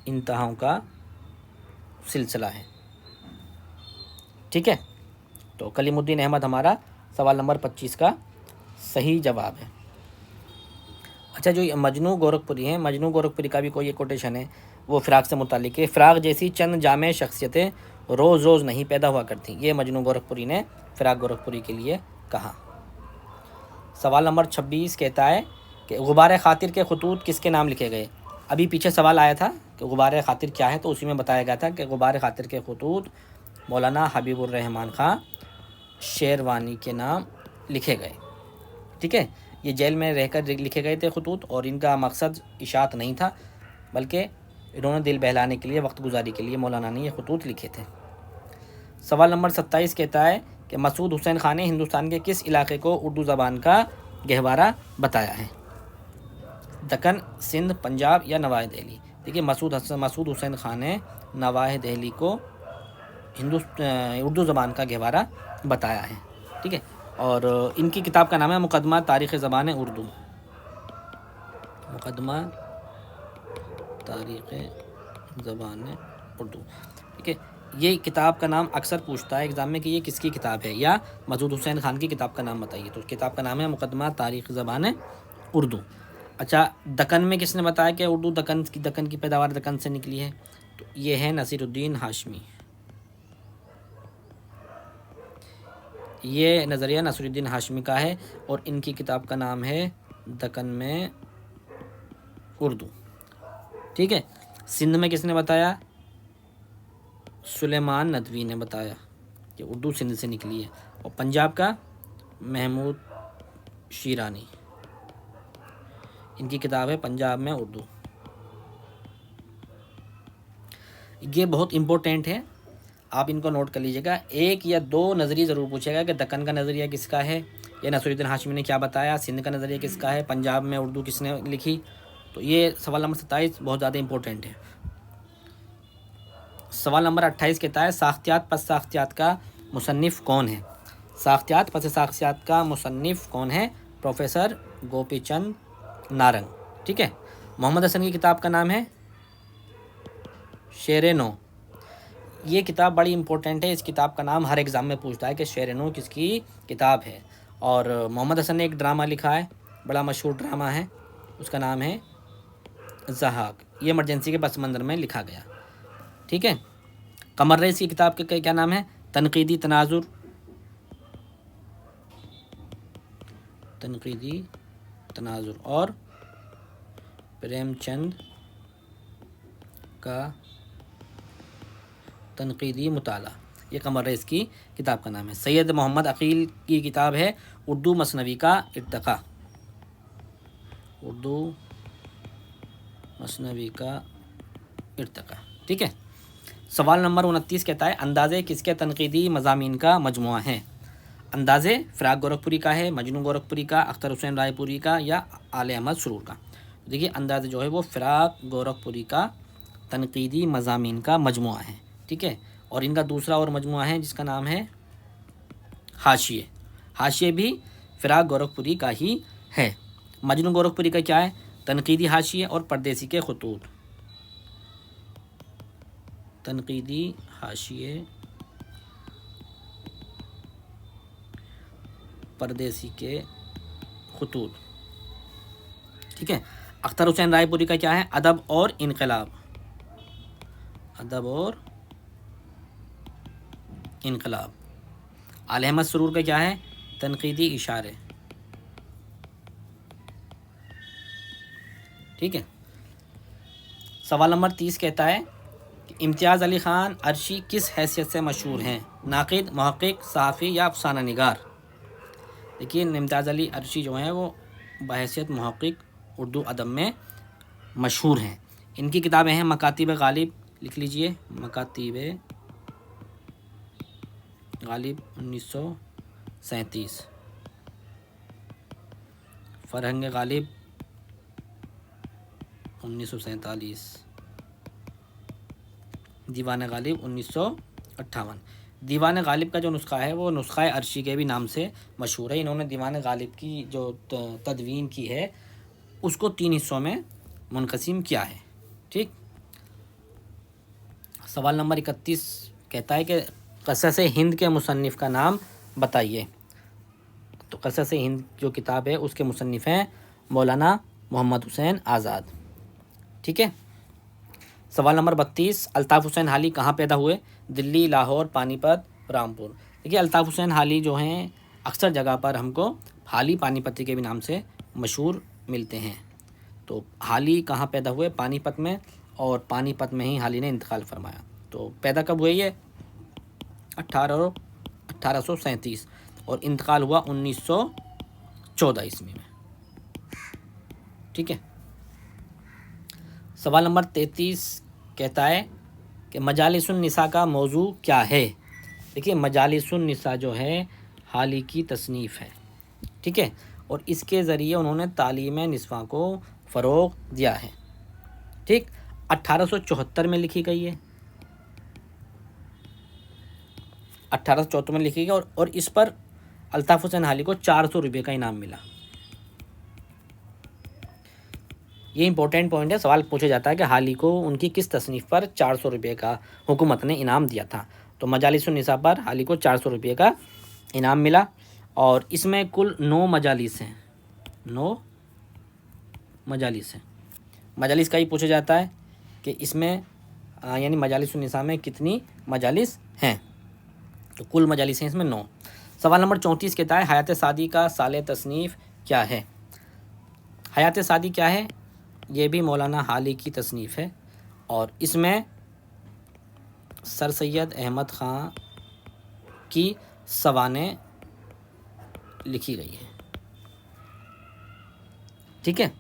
इंतहाओं का सिलसिला है, ठीक है। तो कलीमुद्दीन अहमद हमारा सवाल नंबर 25 का सही जवाब है। अच्छा, जो मजनू गोरखपुरी हैं, मजनू गोरखपुरी का भी कोई एक कोटेशन है, वो फ़िराक से मुतालिक है। फ़िराक जैसी चंद जामे शख्सियतें रोज़ रोज़ नहीं पैदा हुआ करती। ये मजनू गोरखपुरी ने फ़िराक गोरखपुरी के लिए कहा। सवाल नंबर 26 कहता है कि गुबार खातिर के खतूत किसके नाम लिखे गए। अभी पीछे सवाल आया था कि गुबार खातिर क्या है, तो उसी में बताया गया था कि गुबार खातिर के खतूत मौलाना हबीबुर रहमान खां शेरवानी के नाम लिखे गए, ठीक है। ये जेल में रहकर लिखे गए थे खतूत, और इनका मकसद इशात नहीं था, बल्कि इन्होंने दिल बहलाने के लिए, वक्त गुजारी के लिए मौलाना ने ये खतूत लिखे थे। सवाल नंबर 27 कहता है कि मसूद हुसैन खान ने हिंदुस्तान के किस इलाके को उर्दू ज़बान का गहवारा बताया है। दक्कन, सिंध, पंजाब या नवाए दिल्ली। देखिए मसूद हुसैन खान ने नवाए दिल्ली को उर्दू ज़बान का गहवारा बताया है, ठीक है। और इनकी किताब का नाम है मुकदमा तारीख़ ज़बान उर्दू, मुकदमा तारीख़ ज़बान उर्दू, ठीक है। ये किताब का नाम अक्सर पूछता है एग्ज़ाम में कि ये किसकी किताब है, या मसूद हुसैन खान की किताब का नाम बताइए। तो किताब का नाम है मुकदमा तारीख़ ज़बान उर्दू। अच्छा, दक्कन में किसने बताया कि उर्दू दक्कन की पैदावार दक्कन से निकली है, तो ये है नसीरुद्दीन हाशमी। ये नज़रिया नसीरुद्दीन हाशमी का है, और इनकी किताब का नाम है दक्कन में उर्दू, ठीक है। सिंध में किसने बताया, सुलेमान नदवी ने बताया कि उर्दू सिंध से निकली है। और पंजाब का महमूद शीरानी, इनकी किताब है पंजाब में उर्दू। ये बहुत इम्पोर्टेंट है, आप इनको नोट कर लीजिएगा। एक या दो नज़रिए ज़रूर पूछेगा कि दक्कन का नज़रिया किसका है, या नसीरुद्दीन हाशमी ने क्या बताया, सिंध का नज़रिया किसका है, पंजाब में उर्दू किसने लिखी। तो ये सवाल नंबर 27 बहुत ज़्यादा इंपॉर्टेंट है। सवाल नंबर 28 कहता है साख्तियात पस साख्तियात का मुसन्निफ़ कौन है। साख्तियात पस साख्तियात का मुसन्निफ़ कौन है? प्रोफेसर गोपीचंद नारंग। ठीक है। मोहम्मद हसन की किताब का नाम है शेर-ए-नौ। ये किताब बड़ी इंपॉर्टेंट है। इस किताब का नाम हर एग्ज़ाम में पूछता है कि शेर-ए-नौ किसकी किताब है। और मोहम्मद हसन ने एक ड्रामा लिखा है, बड़ा मशहूर ड्रामा है, उसका नाम है ज़हाक। ये इमरजेंसी के पस मंज़र में लिखा गया। ठीक है। कमर रईस की किताब का क्या नाम है? तनकीदी तनाजुर। तनकीदी तनाजुर। और प्रेमचंद का तनकीदी मुताला, ये कमर रईस की किताब का नाम है। सैयद मोहम्मद अकील की किताब है उर्दू मसनवी का इर्तका। उर्दू मसनवी का इर्तका। ठीक है। सवाल नंबर 29 कहता है अंदाज़े किसके तनकीदी मज़ामीन का मजमुआ है। अंदाज़े फ़िराक गोरखपुरी का है, मजनू गोरखपुरी का, अख्तर हुसैन रायपुरी का, या आले अहमद सुरूर का। देखिए अंदाज़े जो है वो फ़िराक गोरखपुरी का तनकीदी मज़ामीन का मजमुआ है। ठीक है। और इनका दूसरा और मजमुआ है जिसका नाम है हाशिए। हाशिए भी फ़िराक गोरखपुरी का ही है। मजनू गोरखपुरी का क्या है? तनकीदी हाशिए और परदेसी के खतूत। तनकीदी हाशिए, परदेसी के खतूत। ठीक है। अख्तर हुसैन रायपुरी का क्या है? अदब और इनकलाब। अदब और इनकलाब। आले अहमद सुरूर का क्या है? तनकीदी इशारे। ठीक है। सवाल नंबर 30 कहता है कि इम्तियाज़ अली ख़ान अर्शी किस हैसियत से मशहूर हैं? नाक़िद, मुहक़्क़िक़, सहाफ़ी या अफ़साना निगार। देखिए इम्तियाज़ अली अर्शी जो हैं वो बहैसियत मुहक़्क़िक़ उर्दू अदब में मशहूर हैं। इनकी किताबें हैं मकातिब गालिब, लिख लीजिए, मकातिब गालिब 1937, फ़रहंग गालिब 1947, दीवान गालिब 1958। दीवान गालिब का जो नुस्खा है वो नुस्खा अर्शी के भी नाम से मशहूर है। इन्होंने दीवान गालिब की जो तदवीन की है उसको 3 हिस्सों में मुनक़सिम किया है। ठीक। सवाल नंबर 31 कहता है कि क़सस हिंद के मुसन्निफ़ का नाम बताइए। तो क़सस हिंद जो किताब है उसके मुसन्निफ़ हैं मौलाना मोहम्मद हुसैन आज़ाद। ठीक है। सवाल नंबर 32 अल्ताफ़ हुसैन हाली कहाँ पैदा हुए? दिल्ली, लाहौर, पानीपत, रामपुर। देखिए अल्ताफ़ हुसैन हाली जो हैं अक्सर जगह पर हमको हाली पानीपती के भी नाम से मशहूर मिलते हैं। तो हाली कहाँ पैदा हुए? पानीपत में, और पानीपत में ही हाली ने इंतकाल फरमाया। तो पैदा कब हुए ये? 1837, और इंतकाल हुआ 1914 ईस्वी में। ठीक है। सवाल नंबर 33 कहता है कि मजालिसुन निसा का मौजू क्या है? देखिए मजालिसुन निसा जो है हाली की तसनीफ़ है। ठीक है। और इसके ज़रिए उन्होंने तालीम निस्वां को फ़रोग़ दिया है। ठीक। 1874 में लिखी गई है, 1874 में लिखी गई, और इस पर अल्ताफ़ हुसैन हाली को 400 रुपये का इनाम मिला। ये इंपॉर्टेंट पॉइंट है। सवाल पूछा जाता है कि हाली को उनकी किस तसनीफ़ पर 400 रुपये का हुकूमत ने इनाम दिया था। तो मजालिसुन निसा पर हाली को 400 रुपये का इनाम मिला। और इसमें कुल 9 मजालिस हैं, 9 मजालिस हैं। मजालिस का ही पूछा जाता है कि इसमें यानी मजालिसुन निसा में कितनी मजालिस हैं। तो कुल मजालिस हैं इसमें 9। सवाल नंबर 34 कहता है हयात सादी का साल तसनीफ़ क्या है? हयात सादी क्या है? ये भी मौलाना हाली की तसनीफ़ है, और इसमें सर सैयद अहमद ख़ान की सवानें लिखी गई है। ठीक है।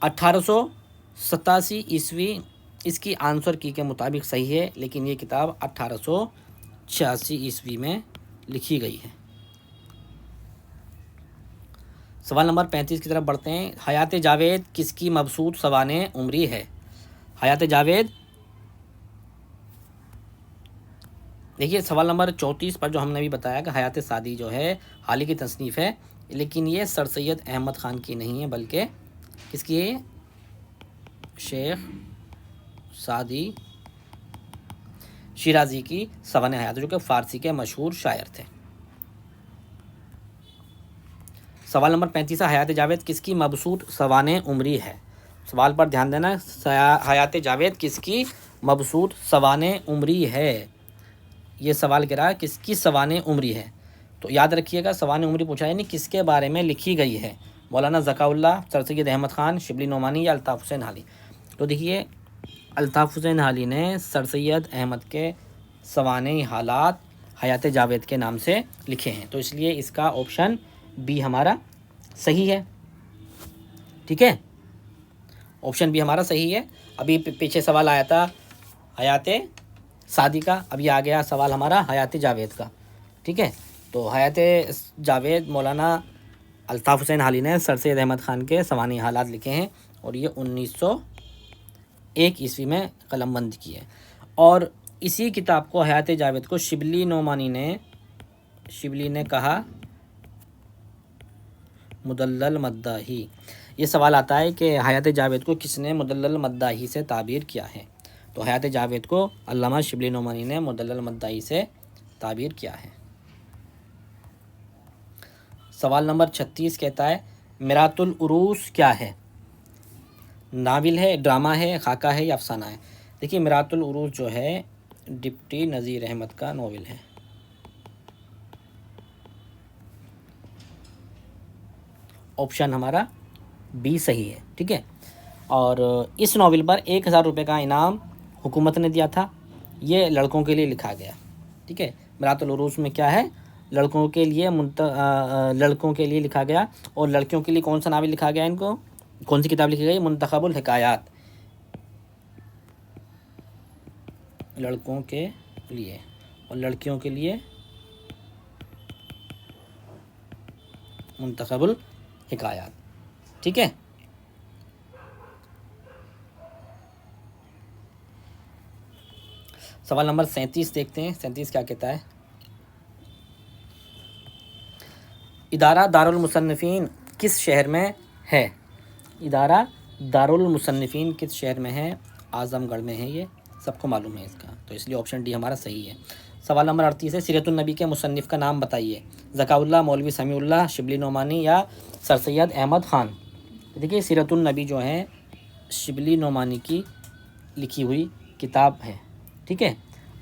1887 ईस्वी इसकी आंसर की के मुताबिक सही है, लेकिन ये किताब 1886 ईस्वी में लिखी गई है। सवाल नंबर 35 की तरफ बढ़ते हैं। हयात जावेद किसकी मबसूत सवाने उम्री है? हयात जावेद, देखिए सवाल नंबर 34 पर जो हमने भी बताया कि हयात सादी जो है हाल ही की तसनीफ़ है, लेकिन ये सर सैयद अहमद ख़ान की नहीं है, बल्कि किसकी है? शेख सादी शिराजी की सवाने हयात, जो कि फ़ारसी के मशहूर शायर थे। सवाल नंबर 35 है, हयात जावेद किसकी मबसूत सवाने उम्री है? सवाल पर ध्यान देना, हयात जावेद किसकी मबसूत सवाने उम्री है? ये सवाल कह रहा है किसकी सवाने उम्री है। तो याद रखिएगा, सवाने उम्री पूछा यानी किसके बारे में लिखी गई है? मौलाना ज़काउल्लाह, सर सैयद अहमद ख़ान, शिबली नोमानी या अल्ताफ़ हुसैन हाली? तो देखिए अल्ताफ़ हुसैन हाली ने सर सैयद अहमद के सवाने हालात हयात जावेद के नाम से लिखे हैं, तो इसलिए इसका ऑप्शन बी हमारा सही है। ठीक है, ऑप्शन बी हमारा सही है। अभी पीछे सवाल आया था हयात सादी का, अभी आ गया सवाल हमारा हयात जावेद का। ठीक है, तो हयात जावेद मौलाना अल्ताफ़ हुसैन हाली ने सर सैयद अहमद ख़ान के सवानी हालात लिखे हैं, और ये 1901 ईस्वी में कलमबंद की है। और इसी किताब को हयात जावेद को शिबली नोमानी ने कहा मुदल्लल मद्दाही। ये सवाल आता है कि हयात जावेद को किसने मुदल्लल मद्दाही से ताबीर किया है? तो हयात जावेद को अल्लामा शिबली नोमानी ने मुदल्लल मद्दाही से ताबीर किया है। सवाल नंबर 36 कहता है मिरातुल उरूस क्या है? नाविल है, ड्रामा है, खाका है या अफसाना है? देखिए मिरातुल उरूस जो है डिप्टी नज़ीर अहमद का नावल है। ऑप्शन हमारा बी सही है। ठीक है, और इस नावल पर 1000 रुपये का इनाम हुकूमत ने दिया था। ये लड़कों के लिए लिखा गया। ठीक है, मिरातुल उरूस में क्या है? लड़कों के लिए लिखा गया। और लड़कियों के लिए कौन सा नावल लिखा गया? इनको कौन सी किताब लिखी गई? मुंतखबुल हिकायात, लड़कों के लिए, और लड़कियों के लिए मुंतखबुल हिकायात। ठीक है, सवाल नंबर 37 देखते हैं। 37 क्या कहता है? इदारा दारुल मुसन्निफीन किस शहर में है? इदारा दारुल मुसन्निफीन किस शहर में है? आज़मगढ़ में है, ये सबको मालूम है इसका, तो इसलिए ऑप्शन डी हमारा सही है। सवाल नंबर 38 है, सीरतुन नबी के मुसन्निफ़ का नाम बताइए। ज़काउल्लाह, मौलवी समीउल्लाह, शिबली नोमानी या सर सैयद अहमद ख़ान? देखिए सीरतुन नबी जो है शिबली नोमानी की लिखी हुई किताब है। ठीक है,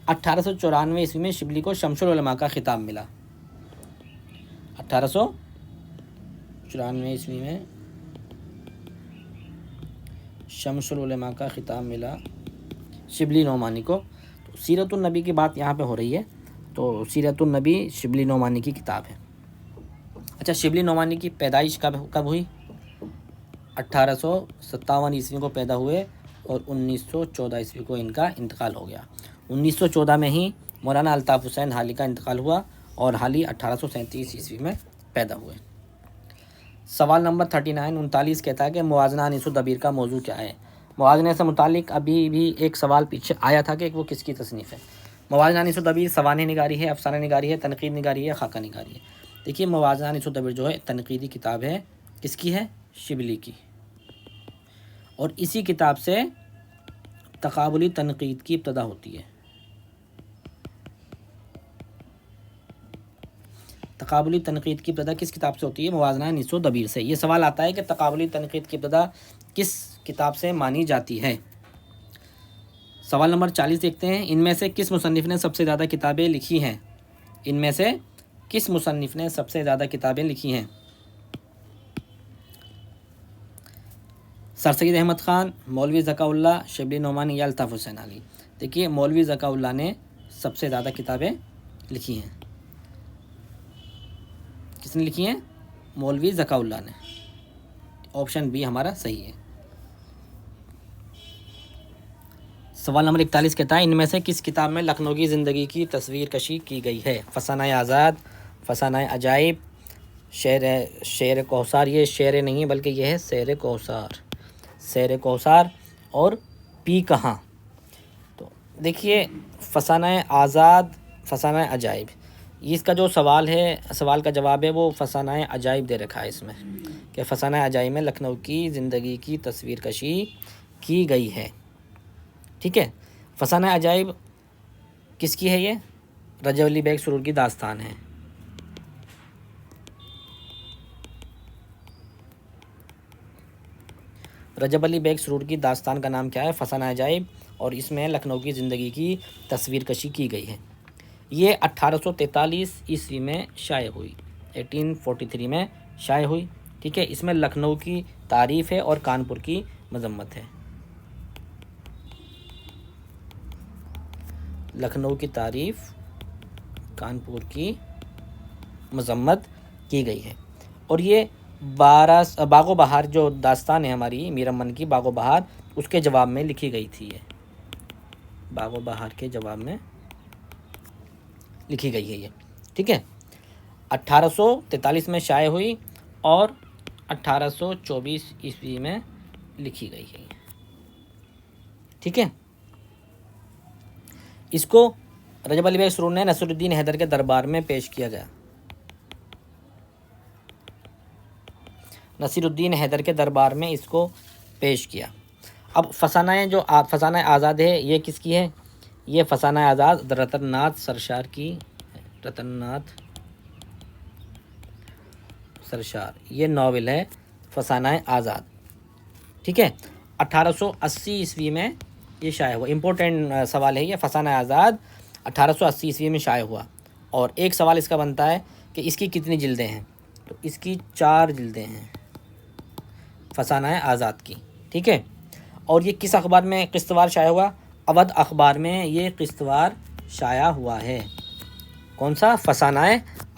1894 ईस्वी में शिबली को शमसुल उलमा का खिताब मिला। 1894 ईस्वी में शमसुल उलमा का खिताब मिला शिबली नोमानी को। तो सीरतुन नबी की बात यहाँ पे हो रही है, तो सीरतुन नबी शिबली नोमानी की किताब है। अच्छा, शिबली नोमानी की पैदाइश कब हुई? 1857 ईस्वी को पैदा हुए और 1914 ईस्वी को इनका इंतकाल हो गया। 1914 में ही मौलाना अल्ताफ़ हुसैन हाली का इंतकाल हुआ, और हाली 1837 ईस्वी में पैदा हुए। सवाल नंबर 39 कहता है कि मुवाज़ना अनीसुद्दबीर का मौजू क्या है? मुवाज़ने से मुतालिक अभी भी एक सवाल पीछे आया था कि वो किसकी तसनीफ़ है। मुवाज़ना अनीसुद्दबीर सवाने निगारी है, अफसाना निगारी है, तनक़ीद निगारी है, खाका निगारी है? देखिए मुवाज़ना अनीसुद्दबीर जो है तनक़ीदी किताब है। किसकी है? शिबली की। और इसी किताब से तक़ाबुली तनक़ीद की इब्तदा होती है। तक़ाबुली तनक़ीद की इब्तदा किस किताब से होती है? मुवाज़ना अनीसुद्दबीर से। ये सवाल आता है कि तक़ाबुली तनक़ीद की इब्तदा किस किताब से मानी जाती है? सवाल नंबर 40 देखते हैं। इनमें से किस मुसन्निफ़ ने सबसे ज़्यादा किताबें लिखी हैं? इनमें से किस मुसन्निफ़ ने सबसे ज़्यादा किताबें लिखी हैं? सर सैयद अहमद ख़ान, मौलवी ज़काउल्लाह, शिबली नोमानी या अल्ताफ़ हुसैन हाली? देखिए मौलवी ज़काउल्लाह ने सबसे ज़्यादा किताबें लिखी हैं। किसने लिखी हैं? मौलवी ज़काउल्लाह ने। ऑप्शन बी हमारा सही है। सवाल नंबर 41 कहता है इनमें से किस किताब में लखनऊ की ज़िंदगी की तस्वीर कशी की गई है? फसाना आज़ाद, फसाना अजाइब, शेर कौसार, ये शेर नहीं है बल्कि यह है शेर कौसार, शेर कौसार और पी कहाँ। तो देखिए फसाना आज़ाद, फसाना अजाइब, इसका जो सवाल है, सवाल का जवाब है वो फसाना अजाइब दे रखा है इसमें कि फसाना अजाइब में लखनऊ की ज़िंदगी की तस्वीर कशी की गई है। ठीक है, फसाना अजाइब किसकी है? ये रजब अली बेग सुरूर की दास्तान है। रजब अली बेग सुरूर की दास्तान का नाम क्या है? फसाना अजाइब, और इसमें लखनऊ की ज़िंदगी की तस्वीर कशी की गई है। ये 1843 ईस्वी में शाये हुई, 1843 में शाये हुई। ठीक है, इसमें लखनऊ की तारीफ़ है और कानपुर की मजम्मत है। लखनऊ की तारीफ़, कानपुर की मजम्मत की गई है। और ये बागो बहार जो दास्तान है हमारी मीर अमन की, बागो बहार, उसके जवाब में लिखी गई थी। ये बागो बहार के जवाब में लिखी गई है ये। ठीक है, 1843 में शाये हुई और 1824 ईस्वी में लिखी गई है। ठीक है, इसको रजब अली बेग सुरूर ने नसीरुद्दीन हैदर के दरबार में पेश किया गया। नसीरुद्दीन हैदर के दरबार में इसको पेश किया। अब फसाना आज़ाद है, ये किसकी है? ये फसाना आज़ाद रतननाथ सरशार की, रतननाथ सरशार, ये नावल है फसाना आज़ाद। ठीक है, 1880 ईस्वी में ये शाये हुआ। इम्पोर्टेंट सवाल है ये, फसाना आज़ाद 1880 ईस्वी में शाये हुआ। और एक सवाल इसका बनता है कि इसकी कितनी जिल्दें हैं? तो इसकी 4 जिल्दें हैं फसाना आज़ाद की। ठीक है, और ये किस अखबार में किस्तवार शाया हुआ? अवध अखबार में ये किस्तवार शाया हुआ है। कौन सा? फसाना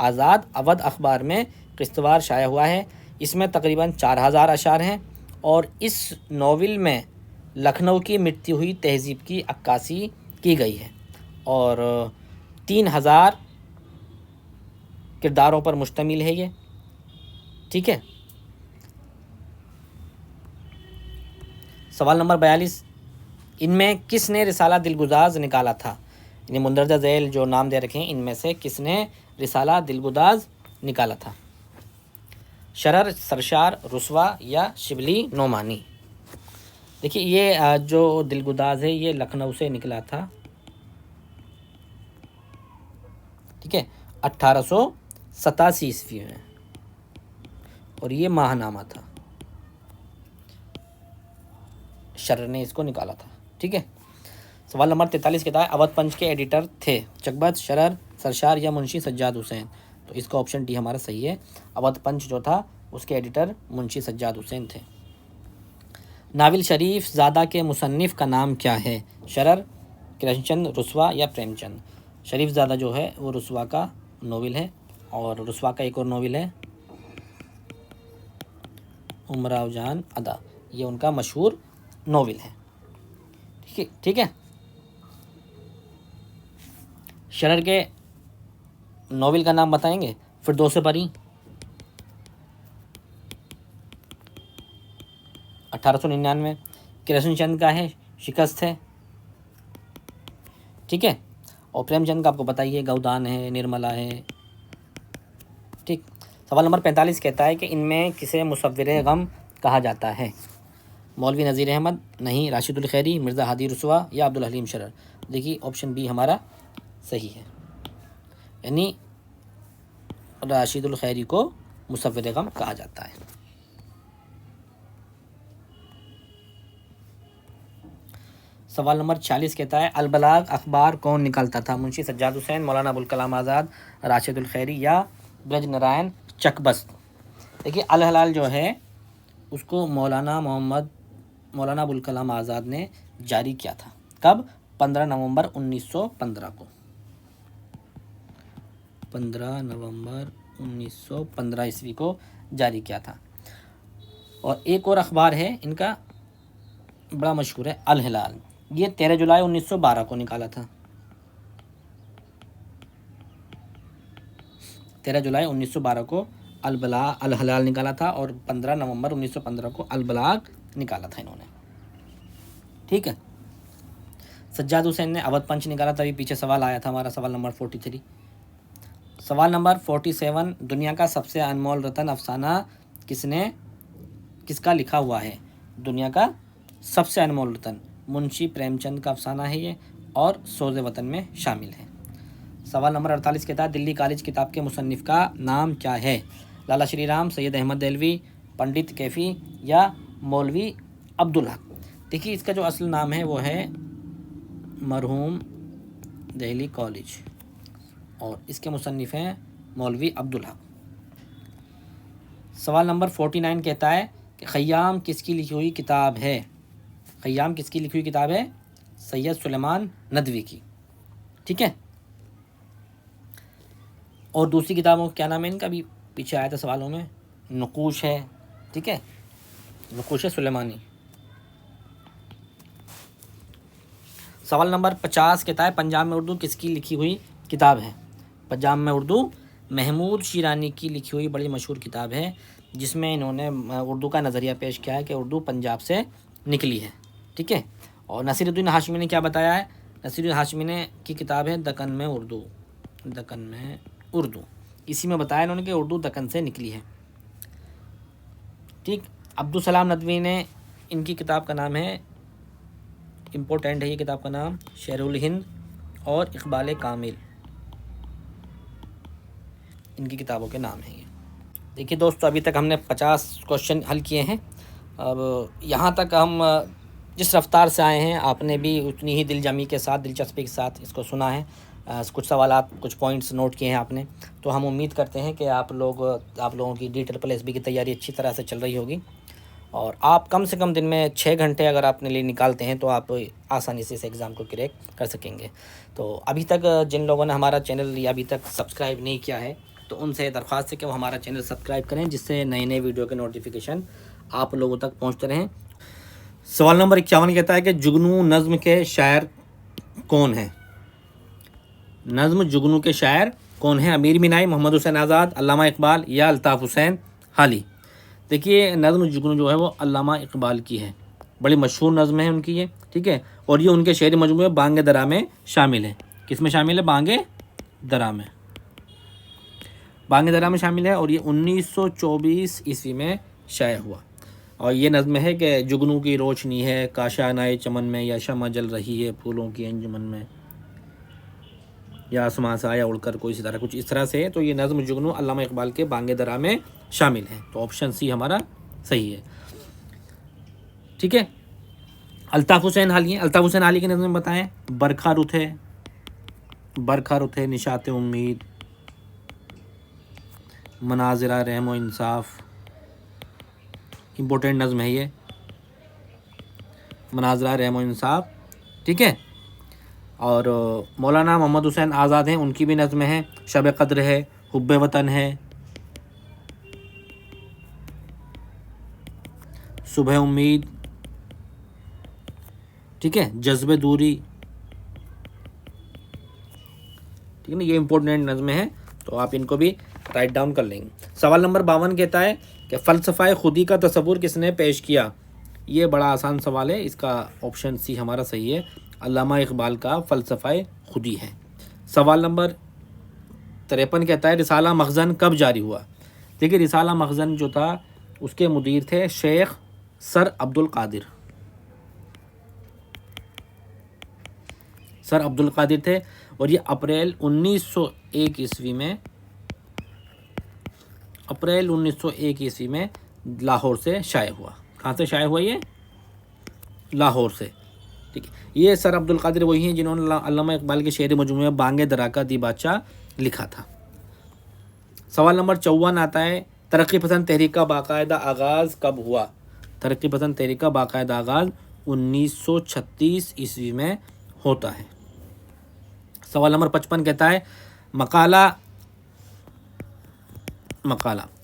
आज़ाद अवध अखबार में किस्तवार शाया हुआ है। इसमें तकरीबन 4000 अशार हैं और इस नावल में लखनऊ की मिटती हुई तहज़ीब की अक्कासी की गई है और 3000 किरदारों पर मुश्तमिल है ये। ठीक है, सवाल नंबर 42, इनमें किसने रिसाला दिलगुदाज निकाला था? यानी मुंदरजा झैल जो नाम दे रखे हैं, इनमें से किसने रिसाला दिलगुदाज निकाला था? शरर, सरशार, रुस्वा या शिबली नोमानी? देखिए ये जो दिलगुदाज है ये लखनऊ से निकला था। ठीक है, 1887 ईस्वी में, और ये माहनामा था, शरर ने इसको निकाला था। ठीक है, सवाल नंबर 43 कहता है अवध पंच के एडिटर थे चकबत, शरर, सरशार या मुंशी सज्जाद हुसैन? तो इसका ऑप्शन डी हमारा सही है। अवध पंच जो था उसके एडिटर मुंशी सज्जाद हुसैन थे। नाविल शरीफ ज़ादा के मुसन्निफ़ का नाम क्या है? शरर, कृष्णचंद, रुस्वा या प्रेमचंद? शरीफ ज़ादा जो है वो रुस्वा का नावल है, और रुस्वा का एक और नावल है उमराव जान अदा, ये उनका मशहूर नावल है। ठीक है, शरर के नावल का नाम बताएंगे? फिरदौस परी 1899, कृष्णचंद का है शिकस्त है। ठीक है, और प्रेमचंद का आपको पता ही है गौदान है, निर्मला है। ठीक, सवाल नंबर 45 कहता है कि इनमें किसे मुसव्विर गम कहा जाता है? मौलवी नज़ीर अहमद, नहीं, राशिदुल खैरी, मिर्ज़ा हादी रुस्वा या अब्दुल हलीम शरर? देखिए ऑप्शन बी हमारा सही है, यानी राशिदुल खैरी को मुसव्विर गम कहा जाता है। सवाल नंबर 46 कहता है अलबलाग अखबार कौन निकालता था? मुंशी सज्जाद हुसैन, मौलाना अबुल कलाम आज़ाद, राशिदुल खैरी या ब्रज नारायण चकबस्त? देखिए अल हलाल जो है उसको मौलाना अबुल कलाम आज़ाद ने जारी किया था। कब? 15 नवंबर 1915 को, 15 नवंबर 1915 ईस्वी को जारी किया था। और एक और अखबार है इनका बड़ा मशहूर है, अल हिलाल, ये 13 जुलाई 1912 को निकाला था। 13 जुलाई 1912 को अल हलाल निकाला था और 15 नवंबर 1915 को अल बलाग निकाला था इन्होंने। ठीक है। सज्जाद हुसैन ने अवध पंच निकाला था। अभी पीछे सवाल आया था हमारा, सवाल नंबर 43। सवाल नंबर 47, दुनिया का सबसे अनमोल रत्न अफसाना किसका लिखा हुआ है? दुनिया का सबसे अनमोल रत्न मुंशी प्रेमचंद का अफसाना है ये, और सोज़े वतन में शामिल है। सवाल नंबर 48 कहता है दिल्ली कॉलेज किताब के मुसन्निफ का नाम क्या है? लाला श्री राम, सैयद अहमद देलवी, पंडित कैफ़ी या मौलवी अब्दुल हक। देखिए इसका जो असल नाम है वो है मरहूम दिल्ली कॉलेज, और इसके मुसन्निफ हैं मौलवी अब्दुल हक। सवाल नंबर 49 कहता है कि ख़य्याम किसकी लिखी हुई किताब है? ख़य्याम किसकी लिखी हुई किताब है? सैयद सुलेमान नदवी की। ठीक है। और दूसरी किताबों क्या नाम है इनका? भी पीछे आया था सवालों में, नक़ूश है। ठीक है, नक़ूश सुलेमानी। सवाल नंबर 50 कहता है पंजाब में उर्दू किसकी लिखी हुई किताब है? पंजाब में उर्दू महमूद शिरानी की लिखी हुई बड़ी मशहूर किताब है, जिसमें इन्होंने उर्दू का नज़रिया पेश किया है कि उर्दू पंजाब से निकली है। ठीक है। और नसीरुद्दीन हाशमी ने क्या बताया है? नसीरुद्दीन हाशमी ने की किताब है दक्कन में उर्दू। दक्कन में उर्दू, इसी में बताया इन्होंने कि उर्दू दक्कन से निकली है। ठीक। अब्दुल सलाम नदवी ने, इनकी किताब का नाम है, इम्पोर्टेंट है ये किताब का नाम, शेरुल हिंद और इकबाल कामिल, इनकी किताबों के नाम हैं ये। देखिए दोस्तों, अभी तक हमने 50 क्वेश्चन हल किए हैं। अब यहाँ तक हम जिस रफ्तार से आए हैं, आपने भी उतनी ही दिलजमी के साथ, दिलचस्पी के साथ इसको सुना है। कुछ सवालात, कुछ पॉइंट्स नोट किए हैं आपने। तो हम उम्मीद करते हैं कि आप लोगों की DSSS की तैयारी अच्छी तरह से चल रही होगी, और आप कम से कम दिन में 6 घंटे अगर अपने लिए निकालते हैं तो आप आसानी से इस एग्ज़ाम को क्रैक कर सकेंगे। तो अभी तक जिन लोगों ने हमारा चैनल या अभी तक सब्सक्राइब नहीं किया है, तो उनसे दरख्वास्त है कि वो हमारा चैनल सब्सक्राइब करें, जिससे नए नए वीडियो के नोटिफिकेशन आप लोगों तक पहुंचते रहें। सवाल नंबर 51 कहता है कि जुगनू नज़्म के शायर कौन है? नज़्म जुगनू के शायर कौन है? अमीर मीनाई, मोहम्मद हुसैन आज़ाद, अल्लामा इकबाल या अल्ताफ़ हुसैन हाली। देखिए नज़्म जुगनू जो है वो अल्लामा इकबाल की है, बड़ी मशहूर नज़्म है उनकी ये। ठीक है। और ये उनके शेर मजमूए बांगे दरा में शामिल है। किस में शामिल है? बांगे दरा में, बांगे दरा में शामिल है। और ये 1924 ईस्वी में शाया हुआ। और ये नज़्म है कि जुगनू की रोशनी है काशानाए चमन में, या शमा जल रही है फूलों की अंजुमन में, या आसमां से आया उड़कर कोई सितारा, कुछ इस तरह से। तो ये नज़्म जुगनू अल्लामा इकबाल के बांगे दरा में शामिल है। तो ऑप्शन सी हमारा सही है। ठीक है। अल्ताफ़ हुसैन हाली, अल्ताफ़ हुसैन हाली की नज़्म बताएं। बरखा रुत है निशात उम्मीद, मनाजिरा रहम व इंसाफ, इम्पोर्टेंट नज़्म है ये, मनाजिरा रहम व इंसाफ। ठीक है। और मौलाना मोहम्मद हुसैन आज़ाद हैं, उनकी भी नज़्म है। शब क़द्र है, हुब्बे वतन है, सुबह उम्मीद। ठीक है। जज्बे दूरी। ठीक है ना, ये इंपॉर्टेंट नज़्में हैं, तो आप इनको भी राइट डाउन कर लेंगे। सवाल नंबर 52 कहता है कि फ़लसफ़ा खुदी का तसव्वुर किसने पेश किया? ये बड़ा आसान सवाल है, इसका ऑप्शन सी हमारा सही है, अल्लामा इकबाल का फ़लसफ़ा खुदी है। सवाल नंबर 53 कहता है रिसाला मखज़न कब जारी हुआ? देखिए रिसाला मखज़न जो था उसके मुदीर थे शेख सर अब्दुल कादिर, सर अब्दुल कादिर थे। और ये अप्रैल 1901 ईस्वी में, अप्रैल 1901 ईस्वी में लाहौर से शाया हुआ। कहाँ से शाया हुआ ये? लाहौर से। ठीक है। ये सर अब्दुल कादिर वही हैं जिन्होंने अल्लामा इकबाल के शेर मजमूए बांगे दरा का दीबाचा लिखा था। सवाल नंबर 54 आता है तरक्की पसंद तहरीक का बाकायदा आगाज़ कब हुआ? तरक्की पसंद तहरीक का बाकायदा आगाज़ 1936 ईस्वी में होता है। सवाल नंबर 55 कहता है मकाला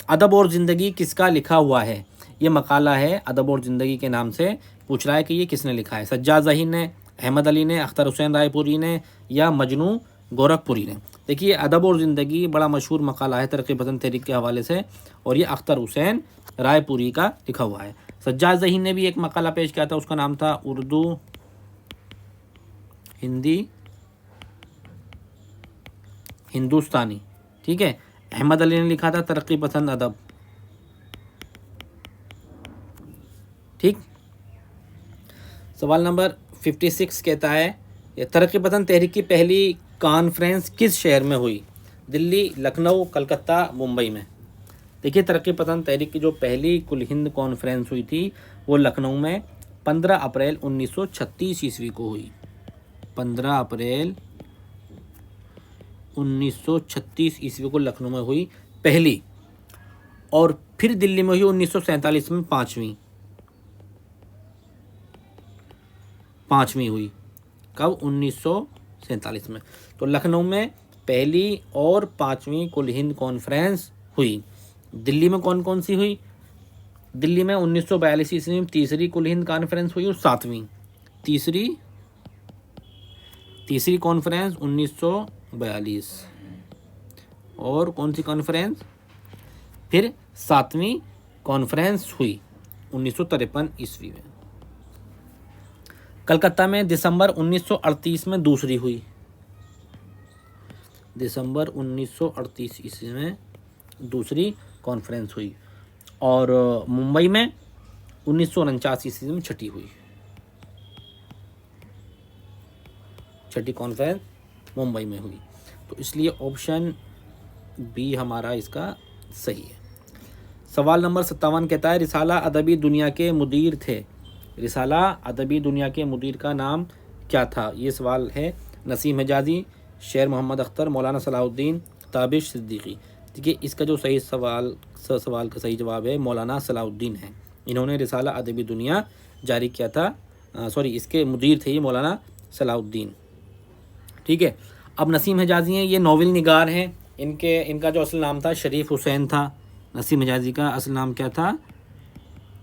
अदब और ज़िंदगी किसका लिखा हुआ है? ये मकाला है अदब और ज़िंदगी के नाम से, पूछ रहा है कि ये किसने लिखा है। सज्जाद ज़हीर ने, अहमद अली ने, अख्तर हुसैन रायपुरी ने, या मजनू गोरखपुरी ने। देखिए अदब और ज़िंदगी बड़ा मशहूर मकाला है तरक्की पसंद तहरीक के हवाले से, और ये अख्तर हुसैन रायपुरी का लिखा हुआ है। सज्जाद ज़हीन ने भी एक मकाला पेश किया था, उसका नाम था उर्दू हिंदी हिंदुस्तानी। ठीक है, अहमद अली ने लिखा था तरक्की पसंद अदब। ठीक, सवाल नंबर 56 कहता है ये तरक्की पसंद तहरीक की पहली कॉन्फ्रेंस किस शहर में हुई? दिल्ली, लखनऊ, कलकत्ता, मुंबई में। देखिए तरक्की पसंद तहरीक की जो पहली कुल हिंद कॉन्फ्रेंस हुई थी वो लखनऊ में 15 अप्रैल 1936 ईस्वी को हुई। 15 अप्रैल 1936 ईस्वी को लखनऊ में हुई पहली, और फिर दिल्ली में हुई 1947 में पाँचवीं हुई। कब? 1947 में। तो लखनऊ में पहली और पाँचवीं कुल हिंद कॉन्फ्रेंस हुई। दिल्ली में कौन कौन सी हुई? दिल्ली में 1942 ईस्वी में तीसरी कुल हिंद कॉन्फ्रेंस हुई और सातवीं। तीसरी कॉन्फ्रेंस 1942, और कौन सी कॉन्फ्रेंस? फिर सातवीं कॉन्फ्रेंस हुई 1953 ईस्वी में। कलकत्ता में दिसंबर 1938 में दूसरी हुई। दिसंबर 1938 ईस्वी में दूसरी कॉन्फ्रेंस हुई, और मुंबई में 1949 ईस्वी में छठी हुई। छठी कॉन्फ्रेंस मुंबई में हुई। तो इसलिए ऑप्शन बी हमारा इसका सही है। सवाल नंबर 57 कहता है रिसाला अदबी दुनिया के मुदीर थे। रिसाला अदबी दुनिया के मुदीर का नाम क्या था? ये सवाल है। नसीम हिजाज़ी, शेर मोहम्मद अख्तर, मौलाना सलाहुद्दीन, ताबिश सिद्दीकी। देखिए इसका जो सही सवाल का सही जवाब है मौलाना सलाहुद्दीन है। इन्होंने रिसाला अदबी दुनिया जारी किया था। इसके मुदीर थे ये मौलाना सलाहुद्दीन। ठीक है, अब नसीम हिजाज़ी हैं, ये नॉवल निगार हैं। इनका जो असल नाम था शरीफ हुसैन था। नसीम हिजाज़ी का असल नाम क्या था?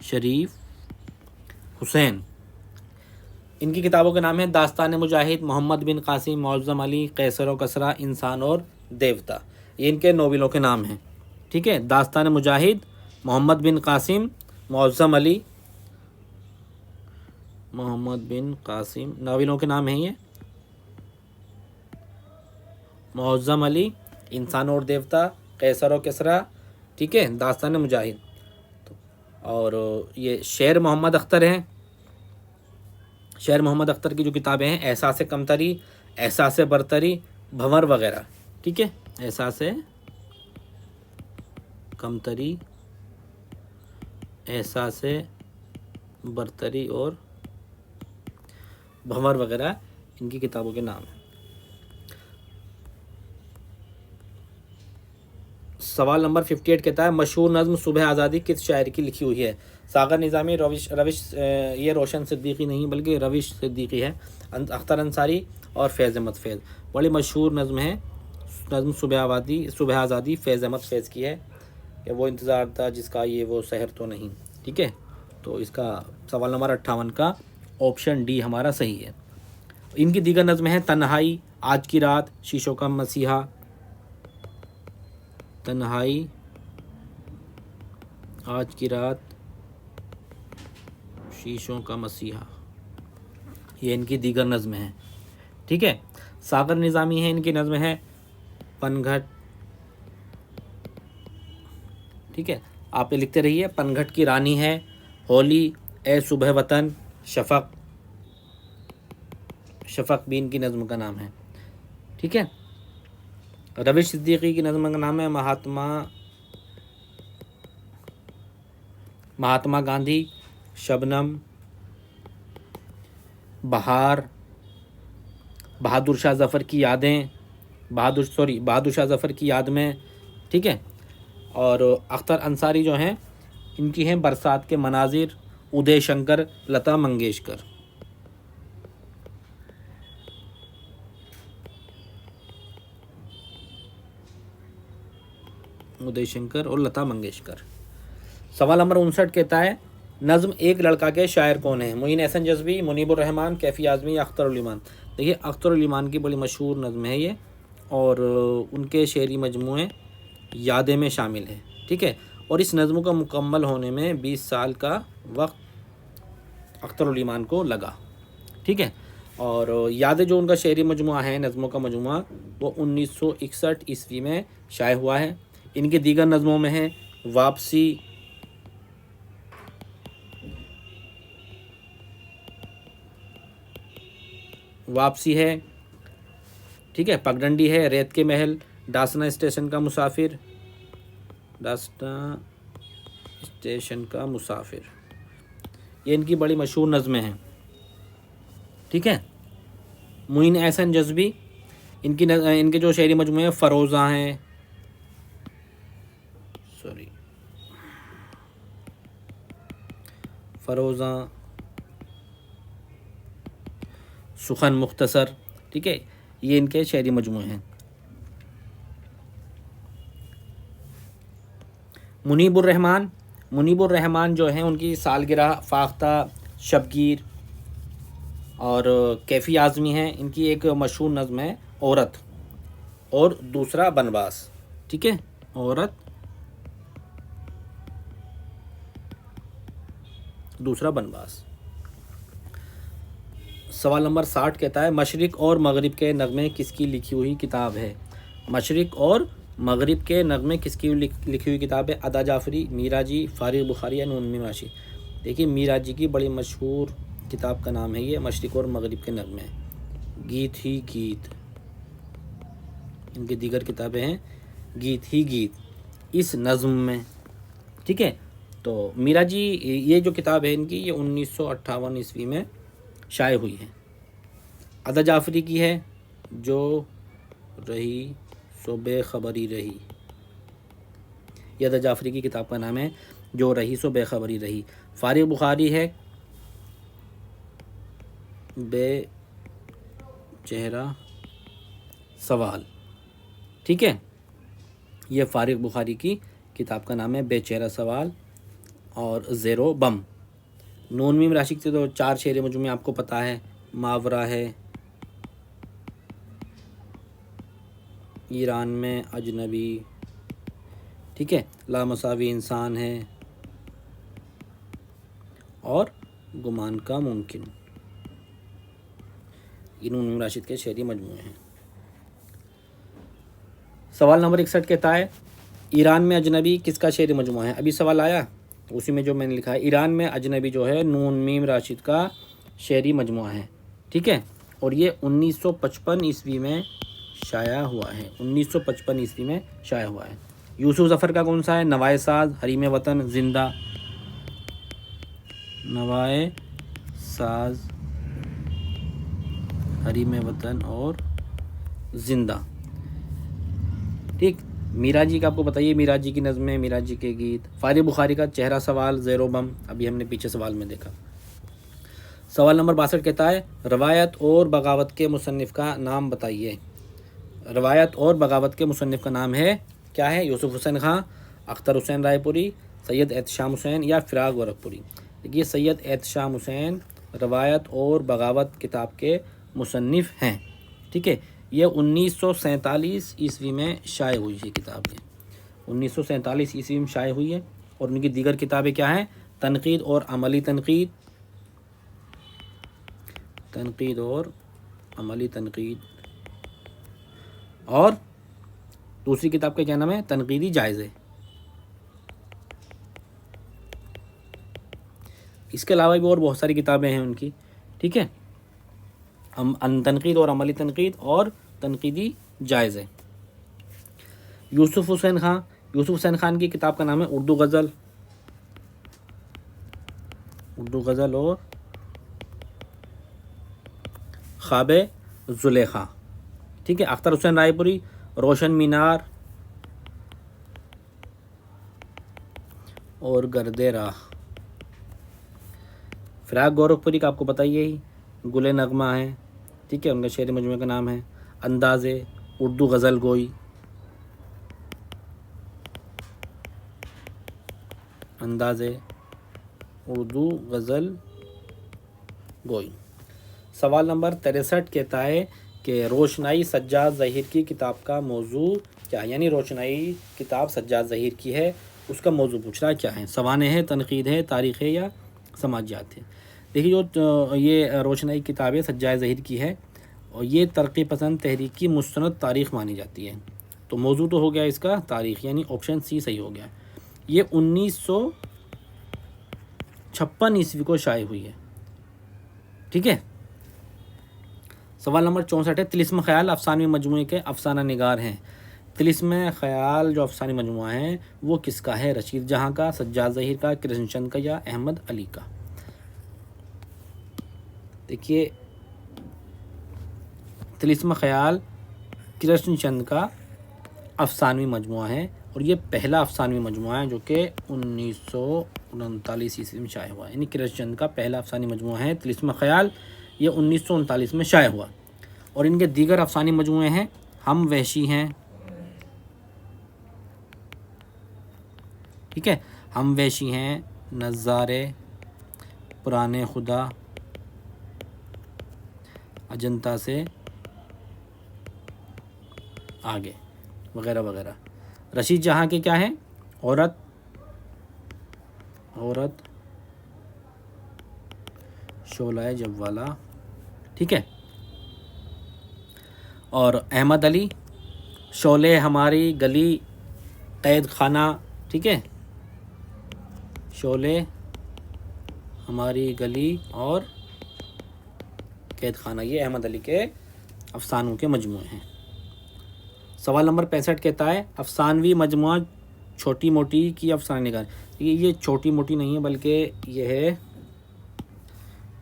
शरीफ हुसैन। इनकी किताबों के नाम है दास्तान मुजाहिद, मोहम्मद बिन कासिम, मौज़म अली, कैसर व कसरा, इंसान और देवता। ये इनके नोवेलों के नाम हैं। ठीक है, दास्तान मुजाहिद, मोहम्मद बिन कासिम, मौज़म अली, मोहम्मद बिन कासिम नाविलों के नाम हैं ये। मौज़म अली, इंसान और देवता, कैसर और किसरा। ठीक है, दास्तान मुजाहिद। और ये शेर मोहम्मद अख्तर हैं। शेर मोहम्मद अख्तर की जो किताबें हैं एहसास कमतरी, एहसास बरतरी, भंवर वगैरह। ठीक है, एहसास कमतरी, एहसास बरतरी और भंवर वगैरह इनकी किताबों के नाम हैं। सवाल नंबर 58 कहता है मशहूर नज़्म सुबह आज़ादी किस शायर की लिखी हुई है? सागर निज़ामी, रविश ये रोशन सिद्दीकी नहीं बल्कि रविश सिद्दीकी है, अख्तर अंसारी और फैज़ अहमद फैज़। बड़ी मशहूर नज़्म है नज़्म सुबह आज़ादी फैज़ अहमद फैज़ की है। कि वो इंतज़ार था जिसका ये वो शहर तो नहीं। ठीक है, तो इसका सवाल नंबर 58 का ऑप्शन डी हमारा सही है। इनकी दीगर नज़्म है तन्हाई, आज की रात, शीशों का मसीहा। तन्हाई, आज की रात, शीशों का मसीहा, ये इनकी दीगर नज़्म है। ठीक है, सागर निज़ामी है, इनकी नज़्म है पनघट। ठीक है, आप ये लिखते रहिए। पनघट की रानी है, होली, ए सुबह वतन, शफक। शफक भी इनकी नज़्म का नाम है। ठीक है, रविश सिद्दीकी की नज़्म का नाम है महात्मा गांधी, शबनम, बहार, बहादुर शाह ज़फ़र की यादें, बहादुर शाह ज़फ़र की याद में। ठीक है, और अख्तर अंसारी जो हैं इनकी हैं बरसात के मनाजिर, उदय शंकर, लता मंगेशकर। उदय शंकर और लता मंगेशकर। सवाल नंबर 59 कहता है नज़्म एक लड़का के शायर कौन है? मोइन एहसन जज़्बी, मुनीबुर रहमान, कैफ़ी आज़मी या अख्तर उल ईमान। देखिए अख्तर उल ईमान की बड़ी मशहूर नज़्म है ये, और उनके शेरी मजमूए यादें में शामिल है। ठीक है, और इस नज़्म का मुकम्मल होने में 20 साल का वक्त अख्तर उल ईमान को लगा। ठीक है, और यादें जो उनका शेरी मजमूआ है, नज़्मों का मजमूआ, वो 1961 ईस्वी में शाये हुआ है। इनके दीगर नज़्मों में है वापसी, वापसी है, ठीक है, पगडंडी है, रेत के महल, दासना स्टेशन का मुसाफिर, दासना स्टेशन का मुसाफिर, ये इनकी बड़ी मशहूर नज़में हैं। ठीक है, मोइन एहसन जज़्बी, इनके जो शेरी मजमूए हैं फ़रोज़ा हैं, फ़रोज़ा, सुखन मुख्तसर, ठीक है, ये इनके शेरी मजमूए हैं। मुनीबुर रहमान, मुनीबुर रहमान जो हैं उनकी सालगिरह, फाख्ता, शबगीर और कैफ़ी आज़मी हैं। इनकी एक मशहूर नज़्म है औरत और दूसरा बनवास। ठीक है, औरत दूसरा बनवास। सवाल नंबर 60 कहता है मशरिक़ और मगरिब के नगमे किसकी लिखी हुई किताब है? मशरिक़ और मगरिब के नगमे किसकी लिखी हुई किताब है? अदा जाफ़री, मीरा जी, फ़ारिग़ बुखारी या नून मीम राशि। देखिए मीरा जी की बड़ी मशहूर किताब का नाम है ये मशरिक़ और मगरिब के नगमे। गीत ही गीत, इनकी दीगर किताबें हैं गीत ही गीत इस नज़्म में। ठीक है, तो मीरा जी ये जो किताब है इनकी, ये 1958 ईस्वी में शाये हुई है। अदा जाफ़री की है जो रही सो बेखबरी रही, ये अदा जाफ़री की किताब का नाम है जो रही सो बेखबरी रही। फ़ारिग़ बुखारी है बेचेहरा सवाल। ठीक है, ये फ़ारिग़ बुखारी की किताब का नाम है बेचेहरा सवाल और ज़ेरो बम। नून मीम राशि से तो 4 शेर मजमूए आपको पता है, मावरा है, ईरान में अजनबी, ठीक है, लामसावी इंसान है और गुमान का मुमकिन, ये नून मीम राशिद के शेरी मजमूए हैं। सवाल नंबर 61 कहता है ईरान में अजनबी किसका शेरी मजमूआ है? अभी सवाल आया तो उसी में जो मैंने लिखा है, ईरान में अजनबी जो है नून मीम राशिद का शेरी मजमूआ है। ठीक है, और ये 1955 ईस्वी में शाया हुआ है, 1955 ईस्वी में शाया हुआ है। यूसुफ ज़फ़र का कौन सा है? नवाए साज, हरीम वतन, जिंदा, नवाए साज, हरीम वतन और जिंदा। ठीक, मीरा जी का आपको बताइए, मीरा जी की नज़में, मीरा जी के गीत। फ़ारिग़ बुखारी का चेहरा सवाल, ज़ेरो बम, अभी हमने पीछे सवाल में देखा। सवाल नंबर 62 कहता है रवायत और बगावत के मुसन्निफ़ का नाम बताइए। रवायत और बगावत के मुसन्निफ़ का नाम है क्या है? यूसुफ हुसैन खां, अख्तर हुसैन रायपुरी, सैयद एहतशाम हुसैन या फ़िराक गोरखपुरी। देखिए सैयद एहतशाम हुसैन रवायत और बगावत किताब के मुसन्निफ़ हैं। ठीक है, ये 1947 ईस्वी में शाये हुई है किताब, ये 1947 ईस्वी में शाये हुई है। और उनकी दीगर किताबें क्या हैं? तनकीद और अमली तनकीद, तनकीद और अमली तनकीद, और दूसरी किताब का क्या नाम है? तनकीदी जायज़े। इसके अलावा भी और बहुत सारी किताबें हैं उनकी। ठीक है, तनकीद और अमली तनकीद और तनकीदी जायज़े। यूसुफ हुसैन खां, यूसुफ हुसैन खान की किताब का नाम है उर्दू गज़ल, उर्दू गज़ल और ख्वाबे ज़ुलेखा। ठीक है, अख्तर हुसैन रायपुरी रोशन मीनार और गर्दे राह। फ़िराक गोरखपुरी का आपको पता ही है, गुले नगमा है। ठीक है, उनका शेर मजमूए का नाम है अंदाज़े, उर्दू गज़ल गोई, अंदाज़े उर्दू गज़ल गोई। सवाल नंबर 63 कहता है कि रोशनाई सज्जाद ज़हीर की किताब का मौजू क्या है, यानी रोशनाई किताब सज्जाद ज़हीर की है, उसका मौजू पूछ रहा है क्या है। सवाने है, तनकीद है, तारीख़ है या समाजियात है। देखिए जो ये रोशनाई किताब है सज्जाद ज़हीर की है और ये तरक्की पसंद तहरीक की मुस्तनद तारीख़ मानी जाती है। तो मौजू तो हो गया इसका तारीख़, यानी ऑप्शन सी सही हो गया। ये 1956 ईस्वी को शाये हुई है। ठीक है। सवाल नंबर 64 है तिलिस्म ख़याल अफ़सानवी मजमूए के अफ़साना निगार हैं। तिलिस्म ख़याल जो अफ़सानी मजमूआ है वो किसका है, रशीद जहाँ का, सज्जाद ज़हीर का, कृष्णचंद का या अहमद अली का। देखिए तिलिस्म ख़याल कृष्णचंद का अफ़सानवी मजमूआ है और ये पहला अफ़सानवी मजमूआ है जो कि 1939 ईस्वी में शाये हुआ है, यानी कृष्णचंद का पहला अफ़सानी मजमूआ है तिलिस्म ख़याल, ये 1939 में शाये हुआ। और इनके दीगर अफ़सानी मजमूए हैं हम वहशी हैं, ठीक है, हम वहशी हैं, नज़ारे, पुराने खुदा, अजंता से आगे वगैरह वगैरह। रशीद जहाँ के क्या है, औरत, शोलाए जव्वाला, ठीक है। और अहमद अली शोले हमारी गली, कैद खाना, ठीक है, शोले हमारी गली और कैद खाना, ये अहमद अली के अफ़सानों के मजमूए हैं। सवाल नंबर 65 कहता है अफ़सानवी मजमूआ छोटी मोटी की अफ़साना निगार। ये छोटी मोटी नहीं है बल्कि ये है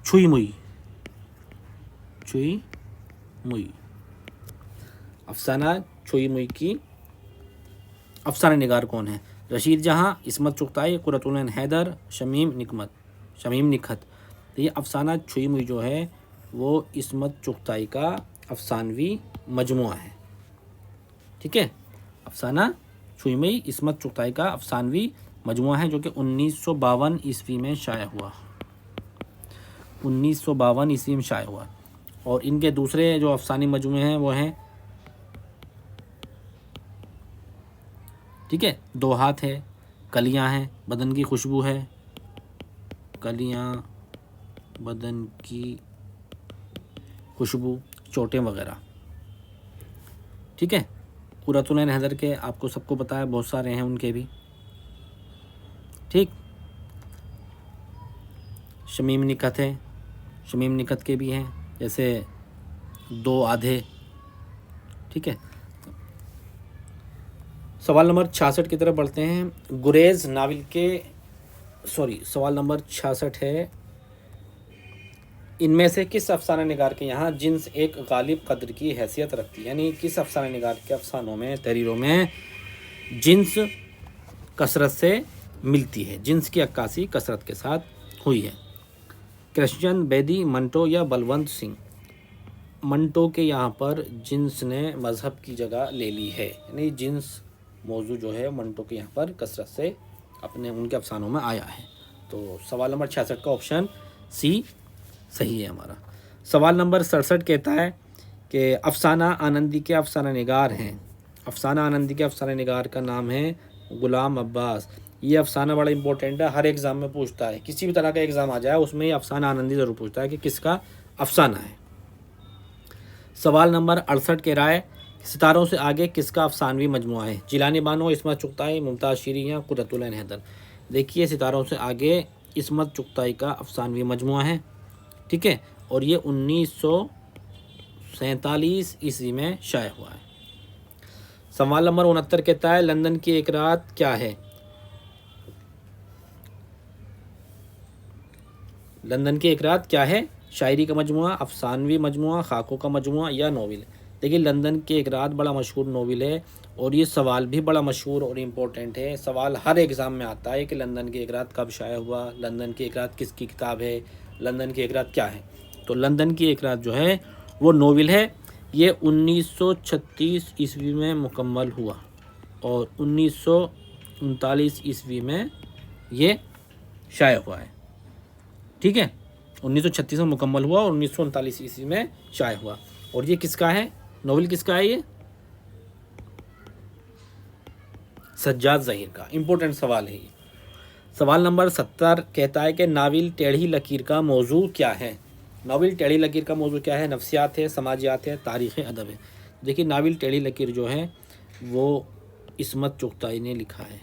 छुई मुई अफ़साना छुई मुई की अफ़साना निगार कौन है, रशीद जहाँ, इस्मत चुगताई, कुर्रतुल ऐन हैदर, शमीम निखत। तो ये अफ़साना छुई मुई जो है वो इस्मत चुगताई का अफ़सानवी मजमूआ है। ठीक है, अफ़साना छुई मुई इस्मत चुगताई का अफ़सानवी मजमूआ है जो कि 1952 ईस्वी में शाया हुआ, 1952 ईस्वी में शाया हुआ। और इनके दूसरे जो अफ़सानी मजमूए हैं वो हैं, ठीक है, दो हाथ है, कलियां हैं, बदन की खुशबू है, कलियां बदन की खुशबू, चोटें वगैरह। ठीक है, कुर्रतुल ऐन हैदर के आपको सबको पता है, बहुत सारे हैं उनके भी। ठीक, शमीम निखत है, शमीम निखत के भी हैं, जैसे दो आधे। ठीक है, सवाल नंबर 66 की तरफ बढ़ते हैं। गुरेज नावल के सवाल नंबर 66 है इनमें से किस अफ़साना निगार के यहाँ जिन्स एक गालिब कद्र की हैसियत रखती है, यानी किस अफ़साना निगार के अफ़सानों में, तहरीरों में जिन्स कसरत से मिलती है, जिन्स की अक्कासी कसरत के साथ हुई है। कृष्णचंद, बेदी, मंटो या बलवंत सिंह। मंटो के यहाँ पर जिन्स ने मज़हब की जगह ले ली है, यानी जिन्स मौजू जो है मंटो के यहाँ पर कसरत से अपने उनके अफ़सानों में आया है। तो सवाल नंबर 66 का ऑप्शन सी सही है हमारा। सवाल नंबर 67 कहता है कि अफ़साना आनंदी के अफ़साना निगार हैं। अफ़साना आनंदी के अफ़साना निगार का नाम है ग़ुलाम अब्बास। ये अफ़साना बड़ा इंपॉर्टेंट है, हर एग्ज़ाम में पूछता है, किसी भी तरह का एग्ज़ाम आ जाए उसमें ये अफ़साना आनंदी ज़रूर पूछता है कि किसका अफ़साना है। सवाल नंबर 68 कह रहा है सितारों से आगे किसका अफ़सानवी मजमूआ है, जिलानी बानो, इस्मत चुगताई, मुमताज़ शीरी या कुर्रतुल ऐन हैदर। देखिए सितारों से आगे इस्मत चुगताई का अफ़सानवी मजमूआ है, ठीक है, और ये 1947 ईस्वी में शाया हुआ है। सवाल नंबर 69 कहता है लंदन की एक रात क्या है, लंदन की एक रात क्या है, शायरी का मजमूआ, अफ़सानवी मजमूआ, खाकों का मजमूआ या नोवेल। देखिए लंदन की एक रात बड़ा मशहूर नोवेल है और ये सवाल भी बड़ा मशहूर और इम्पोर्टेंट है। सवाल हर एग्ज़ाम में आता है कि लंदन की एक रात कब शाया हुआ, लंदन की एक रात किसकी किताब है, लंदन की एक रात क्या है। तो लंदन की एक रात जो है वो नोवेल है, ये 1936 ईस्वी में मुकम्मल हुआ और 1939 ईस्वी में ये शाया हुआ है। ठीक है, 1936 में मुकम्मल हुआ और 1939 ईस्वी में शाये हुआ। और ये किसका है, नॉवेल किसका है ये? सज्जाद ज़हीर का। इम्पोर्टेंट सवाल है ये। सवाल नंबर 70 कहता है कि नाविल टेढ़ी लकीर का मौजू क्या है? नाविल टेढ़ी लकीर का मौजू क्या है? नफ्सियात है, समाजियात है, तारीख़ अदब है। देखिए, नाविल टेढ़ी लकीर जो है वो इस्मत चुगताई ने लिखा है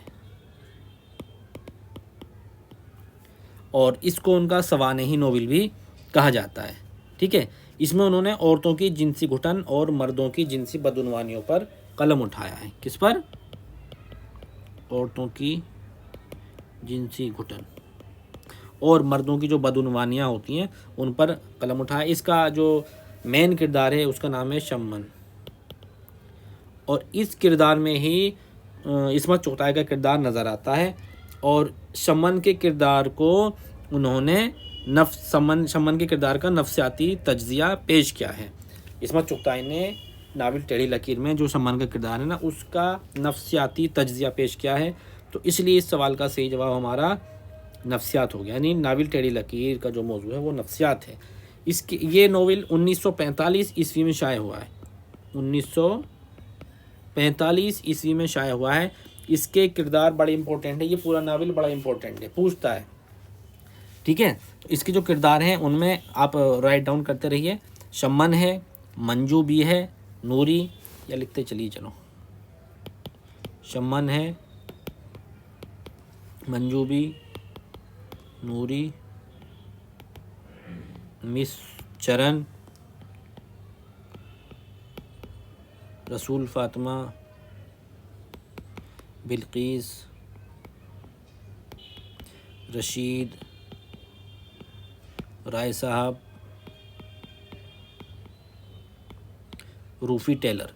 और इसको उनका सवानही नोवेल भी कहा जाता है। ठीक है, इसमें उन्होंने औरतों की जिनसी घुटन और मर्दों की जिनसी बदउनवानियों पर कलम उठाया है। किस पर? औरतों की जिनसी घुटन और मर्दों की जो बदउनवानियाँ होती हैं उन पर कलम उठाया। इसका जो मेन किरदार है उसका नाम है शम्मन और इस किरदार में ही इस्मत चुगताई का किरदार नज़र आता है और शम्मन के किरदार को उन्होंने शम्मन के किरदार का नफ्सियाती तज्जिया पेश किया है। इस्मत चुगताई ने नाविल टेढ़ी लकीर में जो शम्मन का किरदार है ना उसका नफ्सियाती तज्जिया पेश किया है। तो इसलिए इस सवाल का सही जवाब हमारा नफ्सियात हो गया, यानी नाविल टेढ़ी लकीर का जो मौजू है वो नफ्सियात है। इसकी ये नोवेल 1945 ईस्वी में शाये हुआ है। 1945 ईस्वी में शाये हुआ है। इसके किरदार बड़े इंपॉर्टेंट है, ये पूरा नावल बड़ा इंपॉर्टेंट है, पूछता है। ठीक है, तो इसके जो किरदार हैं उनमें आप राइट डाउन करते रहिए। शम्मन है, मंजू बी है, नूरी, या लिखते चलिए चलो। शम्मन है, मंजू बी, नूरी, मिस चरण, रसूल फातिमा, बिल्कीस, रशीद, राय साहब, रूफ़ी टेलर।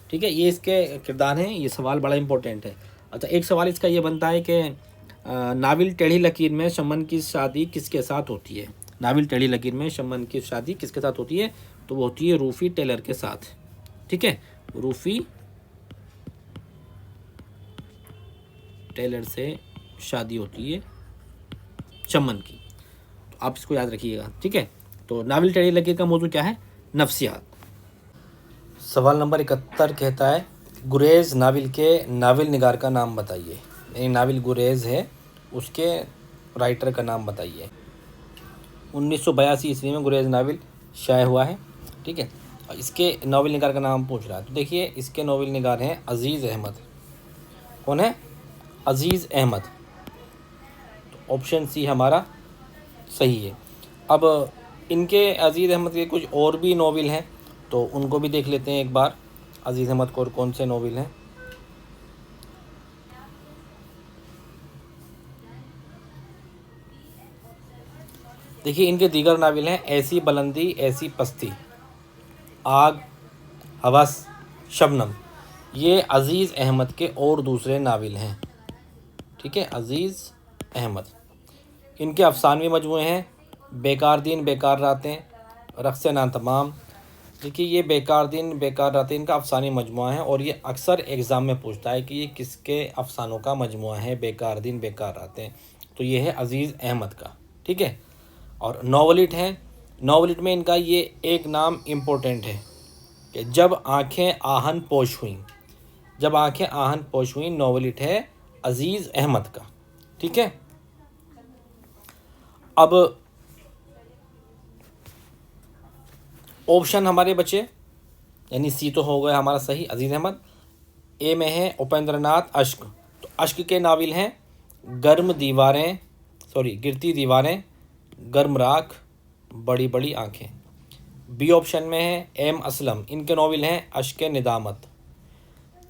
ठीक है, ये इसके किरदार हैं। ये सवाल बड़ा इंपॉर्टेंट है। अच्छा, एक सवाल इसका ये बनता है कि नाविल टेढ़ी लकीर में शम्मन की शादी किसके साथ होती है? नाविल टेढ़ी लकीर में शम्मन की शादी किसके साथ होती है? तो वो होती है रूफ़ी टेलर के साथ। ठीक है, रूफ़ी टेलर से शादी होती है शम्मन की। तो आप इसको याद रखिएगा। ठीक है, तो नाविल टेढ़ी लकीर का मौजू क्या है? नफ्सियात। सवाल नंबर 71 कहता है गुरेज नाविल के नाविल निगार का नाम बताइए। यानी नाविल गुरेज है, उसके राइटर का नाम बताइए। 1982 ईस्वी में गुरेज नाविल शाये हुआ है। ठीक है, और इसके नाविल निगार का नाम पूछ रहा है। तो देखिए, इसके नाविल निगार हैं अज़ीज़ अहमद। कौन है? अज़ीज़ अहमद। तो ऑप्शन सी हमारा सही है। अब इनके अज़ीज़ अहमद के कुछ और भी नाविल हैं, तो उनको भी देख लेते हैं एक बार। अज़ीज़ अहमद को और कौन से नाविल हैं? देखिए, इनके दीगर नाविल हैं ऐसी बुलंदी ऐसी पस्ती, आग, हवस, शबनम। ये अज़ीज़ अहमद के और दूसरे नाविल हैं। ठीक है, अज़ीज़ अहमद। इनके अफसानवी मजमूए हैं बेकार दिन बेकार रातें, रक़्स नातमाम। देखिए, ये बेकार दिन बेकार रातें इनका अफसानी मजमुआ है और ये अक्सर एग्ज़ाम में पूछता है कि ये किसके अफसानों का मजमुआ है बेकार दिन बेकार रातें। तो ये है अज़ीज़ अहमद का। ठीक है, और नॉवलिट हैं। नॉवलिट में इनका ये एक नाम इम्पोर्टेंट है कि जब आँखें आहन पोश हुई। जब आँखें आहन पोश हुई नॉवलिट है अज़ीज़ अहमद का। ठीक है, अब ऑप्शन हमारे बचे, यानी सी तो हो गया हमारा सही अज़ीज़ अहमद। ए में है उपेंद्रनाथ अश्क। तो अश्क के नाविल हैं गिरती दीवारें, गर्म राख, बड़ी बड़ी आँखें। बी ऑप्शन में है एम असलम। इनके नाविल हैं अश्क निदामत।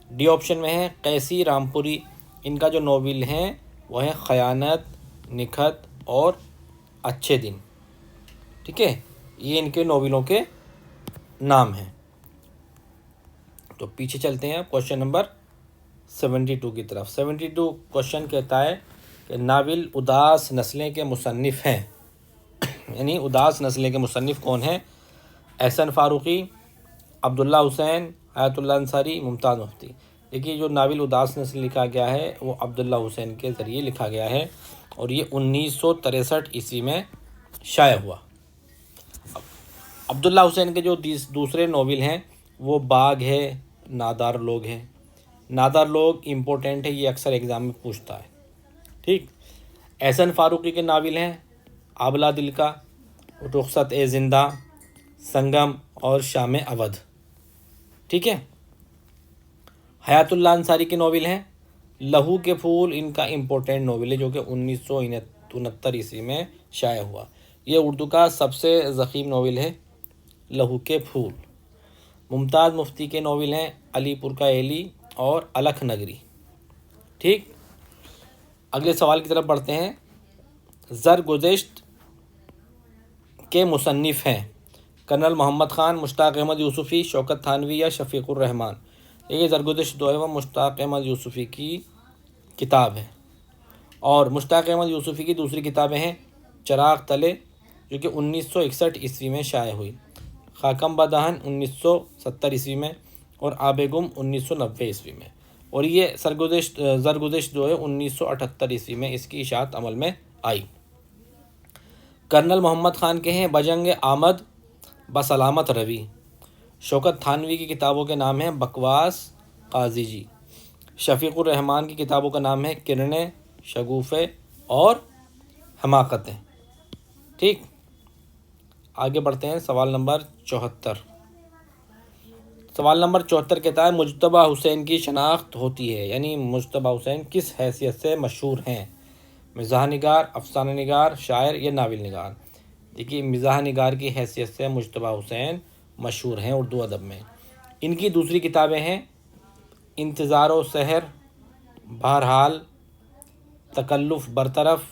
डी ऑप्शन में है कैसी रामपुरी। इनका जो नाविल हैं वह है ख़यानत, निखत और अच्छे दिन। ठीक है, ये इनके नाविलों के नाम हैं। तो पीछे चलते हैं क्वेश्चन नंबर 72 की तरफ। 72 क्वेश्चन कहता है कि नाविल उदास नस्लें के मुसन्निफ़ हैं। यानी उदास नस्लें के मुसन्निफ़ कौन हैं? एहसन फ़ारूक़ी, अब्दुल्ला हुसैन, आयतुल्लाह अंसारी, मुमताज़ मुफ्ती। देखिए, जो नाविल उदास नस्ल लिखा गया है वो अब्दुल्ला हुसैन के ज़रिए लिखा गया है और ये 1963 ईस्वी में शाया हुआ। अब्दुल्ला हुसैन के जो दूसरे नावल हैं वो बाग है, नादार लोग हैं। नादार लोग इम्पोर्टेंट है, ये अक्सर एग्ज़ाम में पूछता है। ठीक। एहसन फारूकी के नावल हैं आबला दिल का, रुखसत ए ज़िंदा, संगम और शाम अवध। ठीक है। हयातुल्लाह अंसारी के नावल हैं लहू के फूल, इनका इम्पोर्टेंट नावल है जो कि 1969 ईस्वी में शाया हुआ। ये उर्दू का सबसे ज़ख़ीम नावल है लहू के फूल। मुमताज़ मुफ्ती के नावल हैं अलीपुर का एली और अलख नगरी। ठीक। अगले सवाल की तरफ बढ़ते हैं। ज़रगुज़श्त के मुसन्निफ़ हैं कर्नल मोहम्मद ख़ान, मुश्ताक़ अहमद यूसुफ़ी, शौकत थानवी या शफ़ीक़ुर रहमान। ये ज़रगुज़श्त जो है वह मुश्ताक़ अहमद यूसुफ़ी की किताब है। और मुश्ताक़ अहमद यूसुफ़ी की दूसरी किताबें हैं चिराग़ तले जो कि 1961 ईस्वी में शाया हुई, खाकम बदहन 1970 ईस्वी में और आबे गुम 1990 ईस्वी में। और ये ज़रगुज़श्त जो है 1978 ईस्वी में इसकी इशाअत अमल में आई। कर्नल मोहम्मद ख़ान के हैं बजंग आमद, बसलामत रवि। शौकत थानवी की किताबों के नाम हैं बकवास काजी जी। शफ़ीक़ुर रहमान की किताबों का नाम है किरणें, शगुफ़े और हमाकतें। ठीक। आगे बढ़ते हैं। सवाल नंबर 74। सवाल नंबर 74 कहता है मुज्तबा हुसैन की शनाख्त होती है, यानी मुज्तबा हुसैन किस हैसियत से मशहूर हैं? मिज़ाह निगार, अफ़साना निगार, शायर या नावल निगार। देखिए, मिज़ाह निगार की हैसियत से मुज्तबा हुसैन मशहूर हैं उर्दू अदब में। इनकी दूसरी किताबें हैं इंतज़ार व सहर, बहरहाल, तकल्लुफ़ बरतरफ,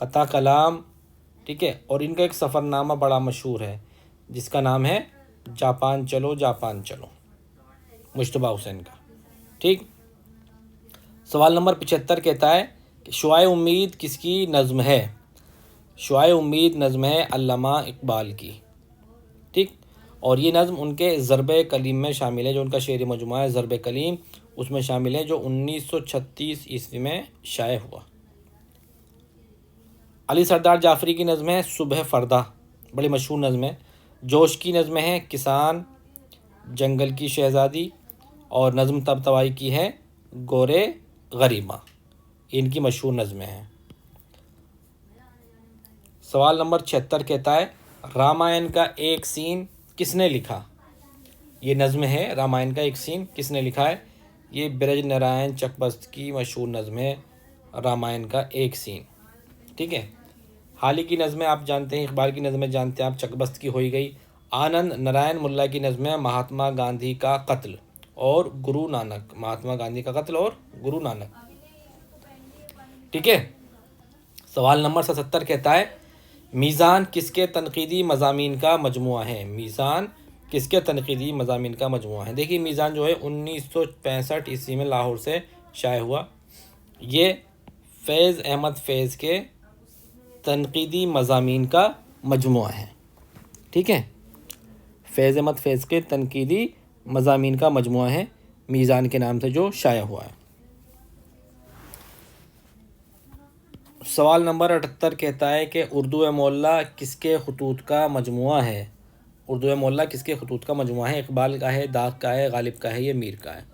अता कलाम। ठीक है। और इनका एक सफ़रनामा बड़ा मशहूर है जिसका नाम है जापान चलो जापान चलो, मुज्तबा हुसैन का। ठीक। सवाल नंबर 75 कहता है कि शुआए उम्मीद किसकी नज़्म है? शुआए उम्मीद नज़्म है अल्लामा इकबाल की। ठीक। और ये नज़्म उनके ज़रब कलीम में शामिल है, जो उनका शेर मजमूआ है ज़रब कलीम, उसमें शामिल है, जो 1936 ईस्वी में शाया हुआ। अली सरदार जाफ़री की नज़्म है सुबह फ़रदा, बड़ी मशहूर नज़्म है। जोश की नज़्म है किसान, जंगल की शहज़ादी और नज़्म तबतबाई की है गोरे गरीबा। इनकी मशहूर नज़्में हैं। सवाल नंबर 76 कहता है रामायण का एक सीन किसने लिखा? ये नज़्म है रामायण का एक सीन किसने लिखा है? ये ब्रज नारायण चकबस्त की मशहूर नज़्म है रामायण का एक सीन। ठीक है। हाल की नज़में आप जानते हैं, इकबाल की नज़में जानते हैं आप, चकबस्त की हो ही गई। आनंद नारायण मुल्ला की नज़म है महात्मा गांधी का कत्ल और गुरु नानक, महात्मा गांधी का कत्ल और गुरु नानक। ठीक है। सवाल नंबर 77 कहता है मीज़ान किसके तनकीदी मज़ामीन का मजमुआ है? मीज़ान किसके तनकीदी मज़ामीन का मजमुआ है? देखिए, मीज़ान जो है 1965 ईस्वी में लाहौर से शाया हुआ। ये फैज़ अहमद फैज़ के तनकीदी मज़ामीन का मजमुआ है। ठीक है। फैज़ अहमद फैज़ के तनकीदी मज़ामीन का मजमुआ है, मीज़ान के नाम से जो शाया हुआ है। सवाल नंबर 78 कहता है कि उर्दू मोल्ला किसके खतूत का मजमुआ है? उर्दू मोल्ला किसके खतूत का मजमुआ है? इकबाल का है, दाग का है, गालिब का है, ये मीर का है।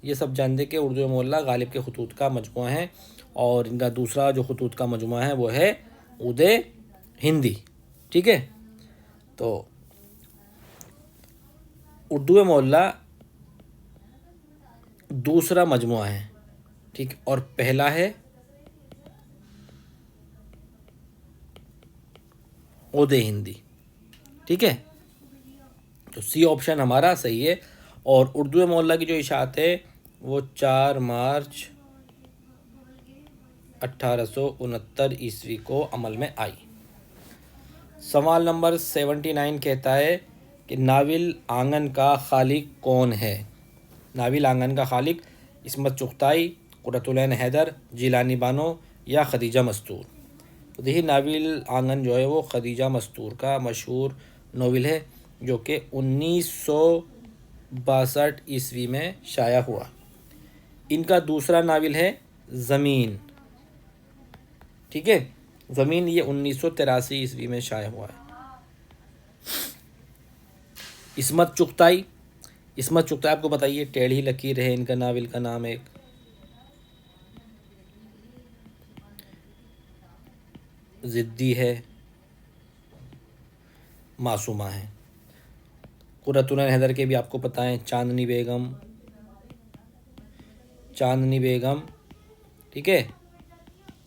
ये सब जान दें कि उर्दू मोल्ला गालिब के खतूत का मजमुआ है। और इनका दूसरा जो खतूत का मजमुआ है वो है उदय हिंदी। ठीक है। तो उर्दू मोल्ला दूसरा मजमुआ है। ठीक। और पहला है उदय हिंदी। ठीक है। तो सी ऑप्शन हमारा सही है। और उर्दू मोल्ला की जो इशाअत है वो 4 मार्च 1869 ईस्वी को अमल में आई। सवाल नंबर 79 कहता है कि नाविल आंगन का खालिक कौन है? नाविल आंगन का खालिक इस्मत चुगताई, कुर्रतुल-ऐन हैदर, जिलानी बानो या खदीजा मस्तूर। तो देखिए, नाविल आंगन जो है वो खदीजा मस्तूर का मशहूर नावल है जो कि 1962 ईस्वी में शाया हुआ। इनका दूसरा नावल है ज़मीन। ठीक है। ज़मीन ये 1983 ईस्वी में शाया हुआ है। इस्मत चुगताई, इस्मत चुगताई आपको बताइए, टेढ़ी लकीर है इनका नावल का नाम एक। ज़िद्दी है, मासूमा है। कुर्रतुल ऐन हैदर के भी आपको पता है, चांदनी बेगम, चांदनी बेगम, ठीक है,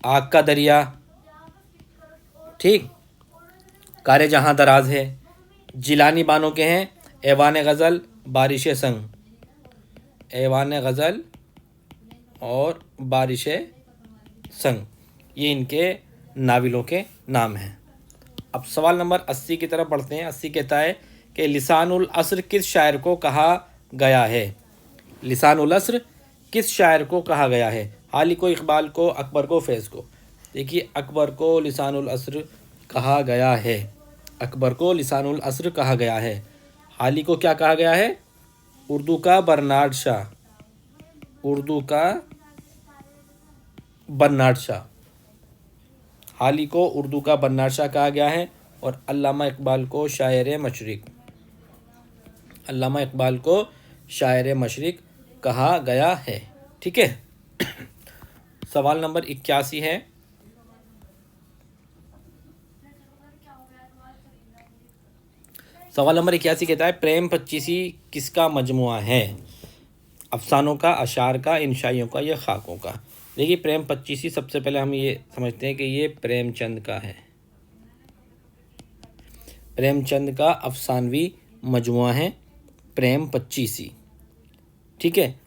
आग का दरिया, ठीक, कारे जहाँ दराज है। जिलानी बानों के हैं ऐवान गज़ल, बारिश संग, ऐवान गज़ल और बारिश संग, ये इनके नाविलों के नाम हैं। अब सवाल नंबर 80 की तरफ बढ़ते हैं। 80 कहता है कि लिसानुल अस्र किस शायर को कहा गया है? लिसानुल अस्र किस शायर को कहा गया है? हाली को, इकबाल को, अकबर को, फैज़ को? देखिए, अकबर को लिसानुल अस्र कहा गया है, अकबर को लिसानुल अस्र कहा गया है। हाली को क्या कहा गया है? उर्दू का बर्नार्ड शाह, उर्दू का बर्नार्ड शाह। हाली को उर्दू का बर्नार्ड शाह कहा गया है। और अल्लामा इकबाल को शायर मशरिक, अल्लामा इकबाल को शायर मशरिक कहा गया है। ठीक है। सवाल नंबर 81 है। सवाल नंबर 81 कहता है प्रेम पच्चीसी किसका मजमुआ है? अफसानों का, अशार का, इंशाइयों का या खाकों का? देखिए, प्रेम पच्चीसी सबसे पहले हम ये समझते हैं कि ये प्रेमचंद का है, प्रेमचंद का अफसानवी मजमुआ है प्रेम पच्चीसी। ठीक है,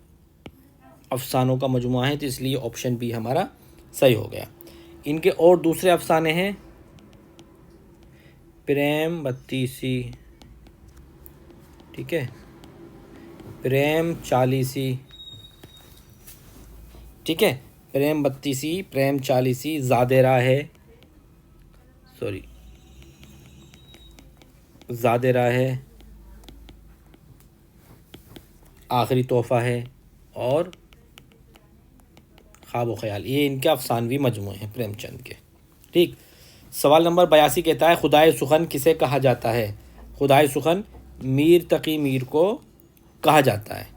अफसानों का मजमुआ है, तो इसलिए ऑप्शन बी हमारा सही हो गया। इनके और दूसरे अफसाने हैं प्रेम बत्तीसी, ठीक है, प्रेम चालीसी, ठीक है, प्रेम बत्तीसी, प्रेम चालीसी, ज़ादेरा है, सॉरी ज़ादेरा है, आखिरी तोहफ़ा है और ख्वाब ख्याल, ये इनके अफसानवी मजमूए हैं प्रेमचंद के। ठीक। सवाल नंबर 82 कहता है खुदाए सुखन किसे कहा जाता है? खुदाए सुखन मीर तकी मीर को कहा जाता है,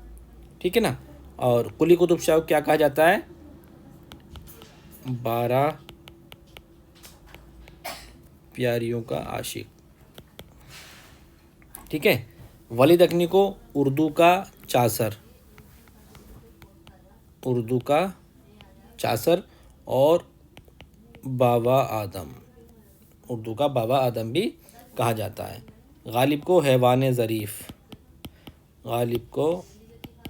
ठीक है ना। और कुली कुतुब शाह को क्या कहा जाता है? 12 प्यारियों का आशिक, ठीक है। वली दकनी को उर्दू का चासर, उर्दू का चासर और बाबा आदम, उर्दू का बाबा आदम भी कहा जाता है। गालिब को हैवान ज़रीफ़, गालिब को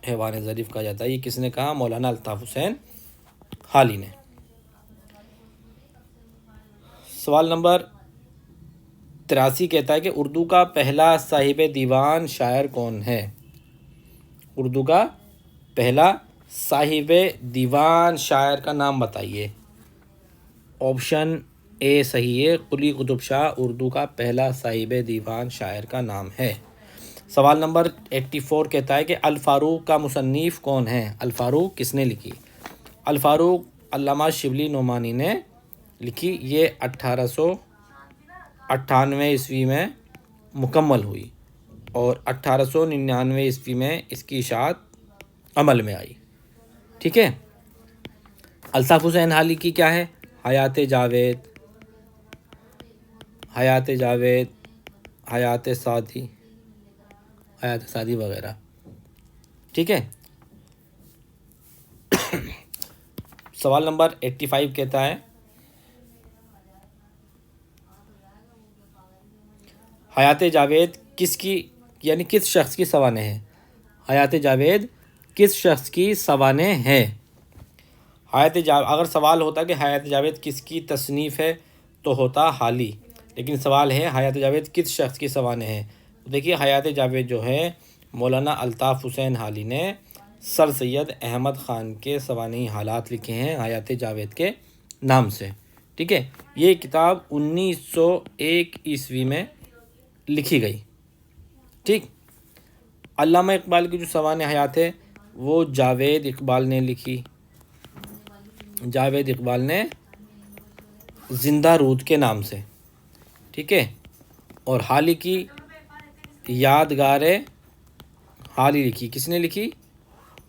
हैवान ज़रीफ़ कहा जाता है। ये किसने कहा? मौलाना अल्ताफ़ हुसैन हाली ने। सवाल नंबर 83 कहता है कि उर्दू का पहला साहिब दीवान शायर कौन है? उर्दू का पहला साहिब दीवान शायर का नाम बताइए। ऑप्शन ए सही है, कुली कुतुब शाह उर्दू का पहला साहिब दीवान शायर का नाम है। सवाल नंबर 84 कहता है कि अल फारूक का मुसन्निफ कौन है? अल फारूक किसने लिखी? अल फारूक अल्लामा शिबली नोमानी ने लिखी। ये 1898 ईस्वी में मुकम्मल हुई और 1899 ईस्वी में इसकी इशाअत अमल में आई। ठीक है। अल्ताफ़ हुसैन हाली की क्या है? हयात जावेद, हयात जावेद, हयात सादी, हयात सादी वगैरह। ठीक है। सवाल नंबर 85 कहता है हयात जावेद किसकी यानी किस शख्स की सवाने है? हयात जावेद किस शख्स की सवाने है? अगर सवाल होता कि हयात जावेद किसकी तसनीफ़ है तो होता हाली, लेकिन सवाल है हयात जावेद किस शख्स की सवाने हैं। तो देखिए, हयात जावेद जो है मौलाना अल्ताफ़ हुसैन हाली ने सर सैयद अहमद ख़ान के सवानी हालात लिखे हैं हयात जावेद के नाम से। ठीक है। ये किताब 1901 ईस्वी में लिखी गई। ठीक। अल्लामा इकबाल की जो सवाने हयात है वो जावेद इकबाल ने लिखी, जावेद इकबाल ने जिंदा रूद के नाम से, ठीक है। और हाल ही की यादगार हाल ही लिखी, किसने लिखी?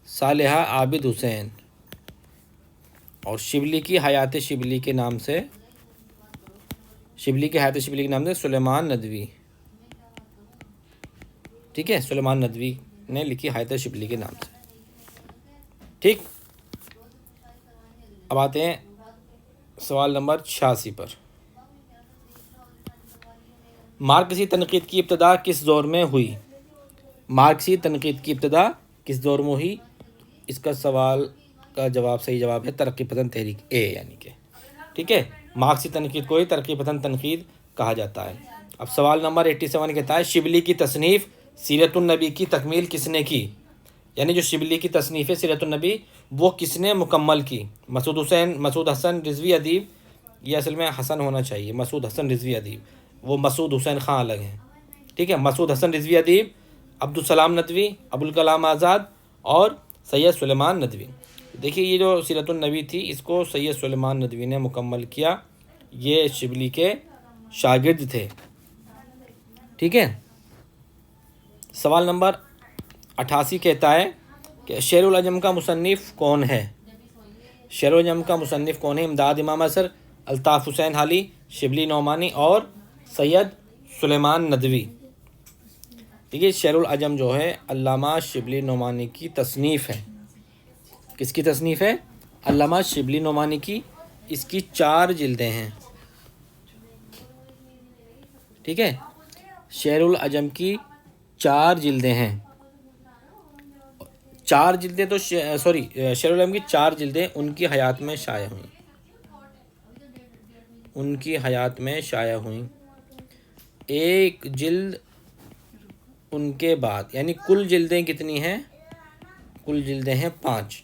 सालेहा आबिद हुसैन। और शिबली की हयात शिबली के नाम से, शिबली की हयात शिबली के नाम से सुलेमान नदवी, ठीक है, सुलेमान नदवी ने लिखी हयात शिबली के नाम से, ठीक। अब आते हैं सवाल नंबर 86 पर। मार्क्सी तनकीद की इब्तदा किस दौर में हुई? मार्क्सी तनकीद की इब्तदा किस दौर में हुई? इसका सवाल का जवाब, सही जवाब है तरक्की पसंद तहरीक ए, यानी कि, ठीक है। मार्क्सी तनकीद को ही तरक्की पसंद तनकीद कहा जाता है। अब सवाल नंबर 87 कहता है शिबली की तसनीफ़ सीरतुन्नबी की तकमील किसने की? यानी जो शिबली की तसनीफ़ है सीरतुन्नबी, वो किसने मुकम्मल की? मसूद हसन रिजवी अदीब, ये असल में हसन होना चाहिए, मसूद हसन रिजवी अदीब, वो मसूद हुसैन ख़ान अलग हैं, ठीक है। मसूद हसन रिजवी अदीब, अब्दुल सलाम नदवी, अबुल कलाम आज़ाद और सैयद सुलेमान नदवी। देखिए ये जो सीरतुन्नबी थी, इसको सैयद सुलेमान नदवी ने मुकम्मल किया, ये शिबली के शागिर्द थे, ठीक है। सवाल नंबर 88 कहता है कि शेरुल अजम का मुसन्निफ़ कौन है? शेरुल अजम का मुसन्निफ़ कौन है? इमदाद इमाम असर, अल्ताफ़ हुसैन हाली, शिबली नौमानी और सैयद सुलेमान नदवी। देखिए शेरुल अजम जो है अल्लामा शिबली नौमानी की तसनीफ़ है। किसकी तसनीफ़ है? अल्लामा शिबली नौमानी की। इसकी 4 जिल्दें हैं, ठीक है। शेरुल अजम की 4 जिल्दें हैं, 4 जिल्दें तो शेरुल अजम की 4 जिल्दें उनकी हयात में शाया हुई, उनकी हयात में शाया हुई। एक जिल्द उनके बाद, यानी कुल जिल्दें कितनी हैं? कुल जिल्दें हैं 5।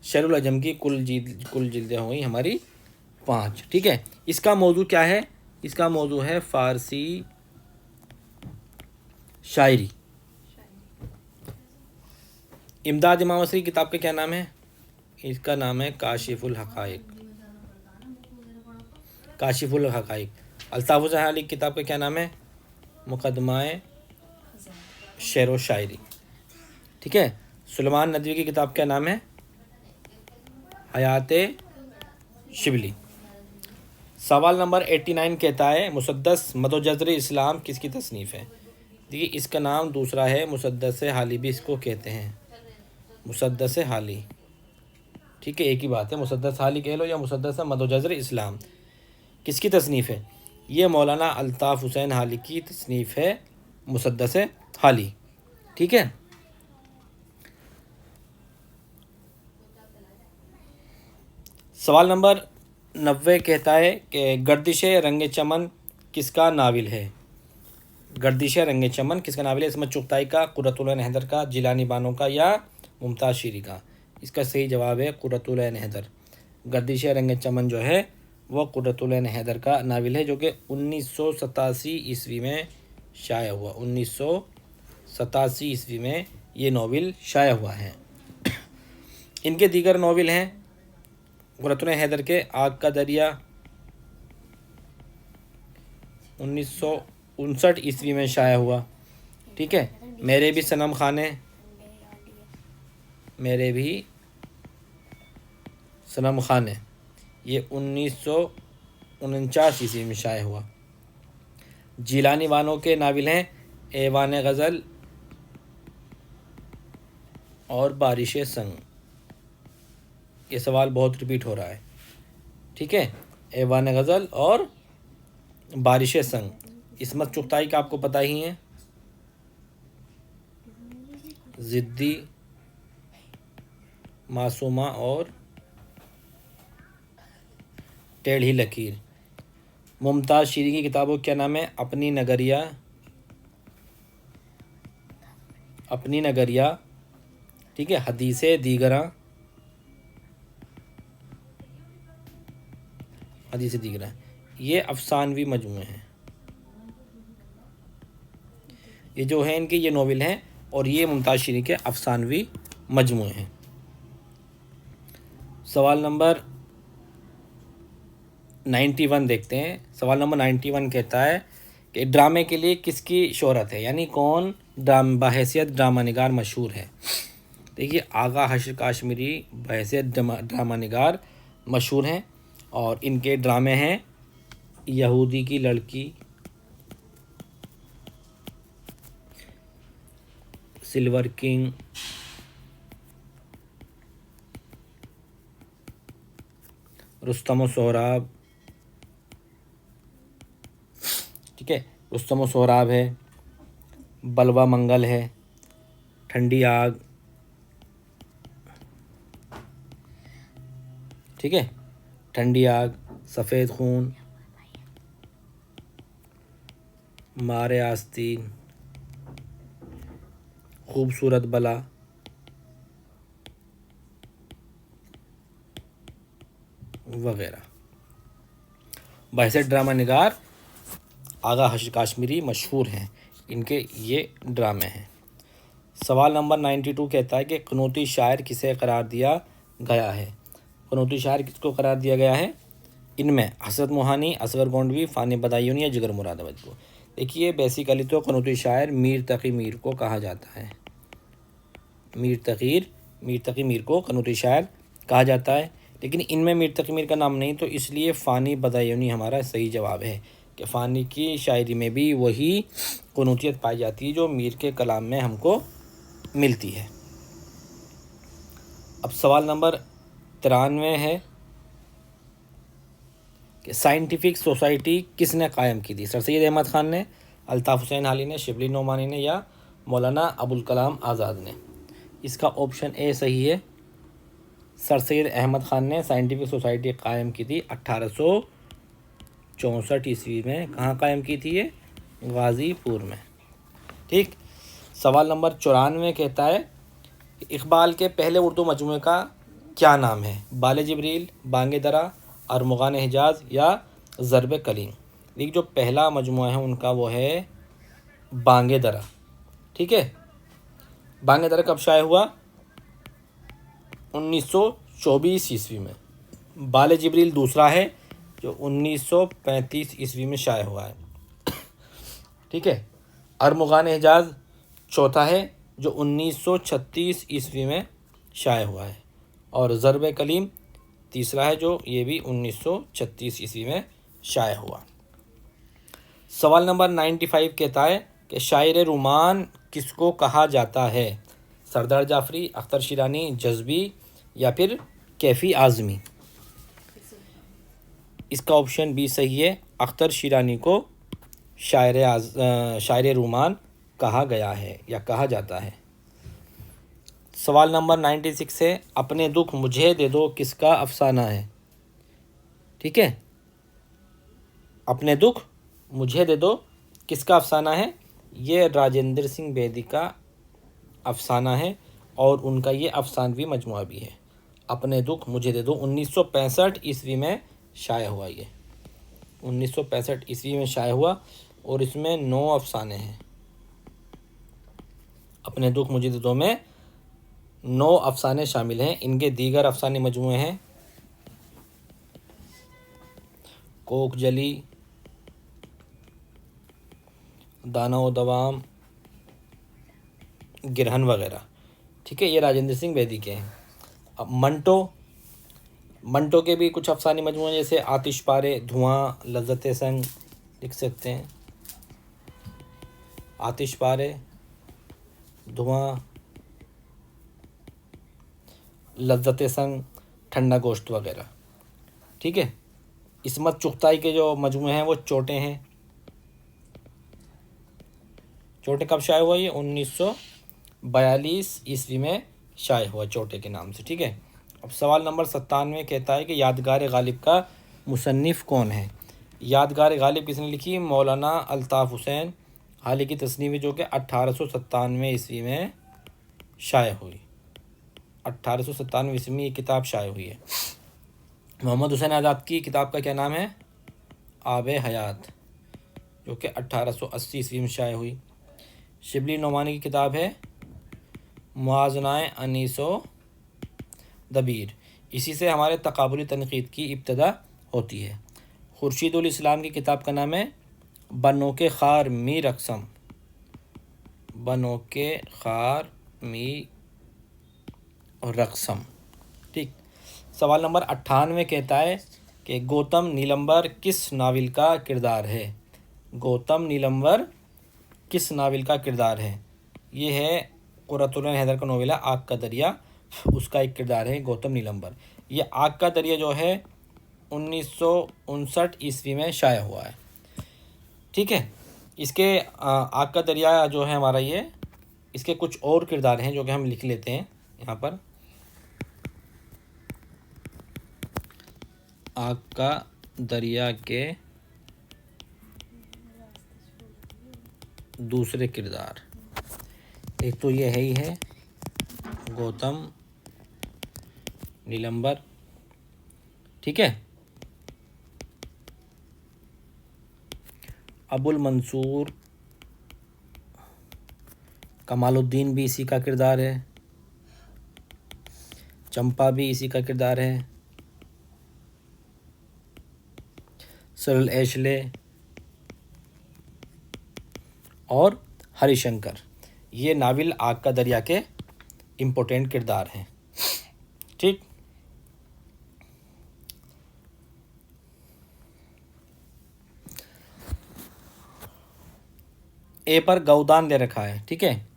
शेरुल अजम की कुल जिल्दें हुई हमारी 5, ठीक है। इसका मौजू क्या है? इसका मौजू है फ़ारसी शायरी। इमदाद इमाम असरी किताब का क्या नाम है? इसका नाम है काशिफुल हक़ाइक़, काशिफुल हक़ाइक़। अल्ताफ़ हुसैन हाली किताब का क्या नाम है? मुक़द्दमाए शेर व शायरी, ठीक है। सुलेमान नदवी की किताब का नाम है हयाते शिबली। सवाल नंबर 89 कहता है मुसद्दस मदोजज़्र इस्लाम किसकी तसनीफ़ है? देखिए इसका नाम दूसरा है, मुसद्दस हाली भी इसको कहते हैं, मुसद्दस हाली, ठीक है, एक ही बात है, मुसद्दस हाली कह लो या मुसद्दस मदोजज़्र इस्लाम। किसकी तसनीफ़ है? ये मौलाना अल्ताफ़ हुसैन हाली की तसनीफ़ है, मुसद्दस हाली, ठीक है। सवाल नंबर 90 कहता है कि गर्दिश रंग चमन किसका नाविल है? गर्दिश रंग चमन किसका नाविल है? इसमें चुगताई का, कुर्रतुल ऐन हैदर का, जिलानी बानो का या मुमताज़ शीरी का? इसका सही जवाब है कुर्रतुल ऐन हैदर। गर्दिश रंग चमन जो है वह कुर्रतुल ऐन हैदर का नाविल है, जो कि 1987 ईस्वी में शाया हुआ, 1987 ईस्वी में ये नाविल शाया हुआ है। इनके दीगर नाविल हैं कुर्रतुल ऐन हैदर के आग का दरिया 1959 ईस्वी में शाया हुआ, ठीक है। मेरे भी सनम खाने, मेरे भी सनम खाने, ये 1949 ईस्वी में शाया हुआ। जिलानी वानों के नाविल हैं ऐवान गज़ल और बारिश संग। ये सवाल बहुत रिपीट हो रहा है, ठीक है। ऐवान गज़ल और बारिश संग। इसमत चुगताई का आपको पता ही है, ज़िद्दी, मासूमा और टेढ़ी लकीर। मुमताज़ शीरी की किताबों का क्या नाम है? अपनी नगरिया, अपनी नगरिया, ठीक है। हदीसे दीगरा, हदीसे दीगरा, ये अफसानवी मजमूए हैं, ये जो है इनके ये नोवेल हैं और ये मुमताज़ शीरी के अफसानवी मजमूए हैं। सवाल नंबर 91 देखते हैं। सवाल नंबर 91 कहता है कि ड्रामे के लिए किसकी शोहरत है, यानी कौन बहैसियत ड्रामा निगार मशहूर है। देखिए आगा हशर काश्मीरी बहैसियत ड्रामा निगार मशहूर हैं और इनके ड्रामे हैं यहूदी की लड़की, सिल्वर किंग, रुस्तम और सोहराब, ठीक है, रुस्तम और सोहराब है, बलवा मंगल है, ठंडी आग, ठीक है, ठंडी आग, सफ़ेद खून, मारे आस्तीन, खूबसूरत बला, वगैरह। बहैसियत ड्रामा निगार आगा हशर काश्मीरी मशहूर हैं, इनके ये ड्रामे हैं। सवाल नंबर 92 कहता है कि कनौती शायर किसे करार दिया गया है। कनौती शायर किसको करार दिया गया है? इनमें हसरत मोहानी, असगर गोंडवी, फ़ानी बदायूनी या जिगर मुरादाबाद को। देखिए बेसिकली तो कनौती शायर मीर तकी मीर को कहा जाता है। मीर तकी मीर को कनौती शायर कहा जाता है, लेकिन इनमें मीर तकी मीर का नाम नहीं, तो इसलिए फ़ानी बदायूनी हमारा सही जवाब है कि फ़ानी की शायरी में भी वही कनौतियत पाई जाती है जो मीर के कलाम में हमको मिलती है। अब सवाल नंबर 93 है कि साइंटिफिक सोसाइटी किसने कायम की थी? सर सैयद अहमद ख़ान ने, अल्ताफ़ हुसैन हाली ने, शिबली नोमानी ने या मौलाना अबुल कलाम आज़ाद ने। इसका ऑप्शन ए सही है। सर सैयद अहमद ख़ान ने साइंटिफिक सोसाइटी कायम की थी 1864 ईस्वी में। कहाँ कायम की थी ये? गाज़ीपुर में। ठीक। सवाल नंबर 94 कहता है कि इकबाल के पहले उर्दू मजमूए का क्या नाम है? बाले जिब्रील, बांगे दरा, अरमुगान हिजाज या ज़रब कलीम। देखिए जो पहला मजमूआ है उनका वो है बांगे दरा। ठीक है, बांगे दरा कब शाये हुआ? 1924 ईस्वी में। बाले जिब्रील दूसरा है जो 1935 ईस्वी में शाये हुआ है। ठीक है, अरमुगान हिजाज चौथा है जो 1936 ईस्वी में शाये हुआ है, और ज़रब कलीम तीसरा है जो ये भी 1936 ईस्वी में शाये हुआ। सवाल नंबर 95 कहता है कि शायर रुमान किसको कहा जाता है? सरदार जाफरी, अख्तर शिरानी, जज्बी या फिर कैफ़ी आज़मी। इसका ऑप्शन बी सही है। अख्तर शिरानी को शायर रुमान कहा गया है या कहा जाता है। सवाल नंबर 96 है, अपने दुख मुझे दे दो किसका अफसाना है? ठीक है, अपने दुख मुझे दे दो किसका अफसाना है? ये राजेंद्र सिंह बेदी का अफसाना है और उनका ये अफसानवी मजमुआ भी है। अपने दुख मुझे दे दो 1965 ईस्वी में शाये हुआ। ये 1965 ईस्वी में शाये हुआ और इसमें 9 अफसाने हैं। अपने दुख मुझे दे दो में 9 अफसाने शामिल हैं। इनके दीगर अफसाने मजमूए हैं कोक जली, दाना व दवाम, गिरहन वगैरह। ठीक है, ये राजेंद्र सिंह बेदी के हैं। अब मंटो के भी कुछ अफसानी मजमूए जैसे आतिश पारे, धुआं, लज्जत संग लिख सकते हैं। आतिश पारे, धुआं, लज्जत संग, ठंडा गोश्त वगैरह। ठीक है, इसमत चुगताई के जो मजमूए हैं वो चोटें हैं। चोटे कब शाये हुआ? ये 1942 ईस्वी में शाये हुआ चोटे के नाम से। ठीक है, अब सवाल नंबर 97 कहता है कि यादगार गालिब का मुसन्निफ़ कौन है? यादगार गालिब किसने लिखी? मौलाना अल्ताफ़ हुसैन हाली की तसनीफ़ जो कि 1897 ईस्वी में शाये हुई। 1897 ईस्वी में ये किताब शाये हुई है। मोहम्मद हुसैन आज़ाद की किताब का क्या नाम है? आब हयात, जो कि 1880 ईस्वी में शाये हुई। शिबली नोमानी की किताब है मुआज़नाए अनीसो दबीर। इसी से हमारे तकाबुली तनक़ीद की इब्तदा होती है। खुर्शीदुल इस्लाम की किताब का नाम है बनो के खार मी रकसम, बनो के खार मी रकसम। ठीक। सवाल नंबर 98 कहता है कि गौतम नीलंबर किस नावल का किरदार है? गौतम नीलंबर किस नावल का किरदार है? ये है कुर्रतुल ऐन हैदर का नोवेल है आग का दरिया, उसका एक किरदार है गौतम नीलंबर। ये आग का दरिया जो है 1959 ईस्वी में शाया हुआ है। ठीक है। इसके आग का दरिया जो है हमारा ये, इसके कुछ और किरदार हैं जो कि हम लिख लेते हैं यहाँ पर। आग का दरिया के दूसरे किरदार, एक तो ये है ही है गौतम नीलंबर। ठीक है। अबुल मंसूर कमालुद्दीन भी इसी का किरदार है, चंपा भी इसी का किरदार है, सरल एशले और हरिशंकर, ये नावल आग का दरिया के इम्पोर्टेंट किरदार हैं। ठीक। ए पर गौदान दे रखा है। ठीक है।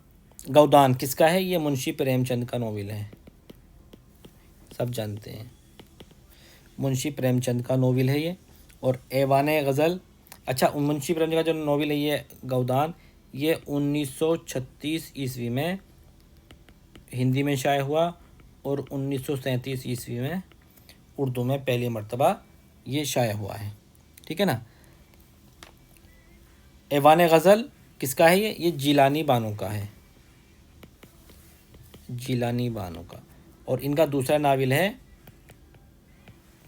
गौदान किसका है? ये मुंशी प्रेमचंद का नोवेल है, सब जानते हैं, मुंशी प्रेमचंद का नोवेल है ये। और ऐवाने गज़ल, अच्छा मुंशी प्रेमचंद का जो नोवेल है ये गौदान, ये 1936 ईस्वी में हिंदी में शाया हुआ और 1937 ईस्वी में उर्दू में पहली मर्तबा ये शाया हुआ है। ठीक है ना। ऐवाने गज़ल किसका है? ये जिलानी बानो का है, जिलानी बानो का। और इनका दूसरा नावल है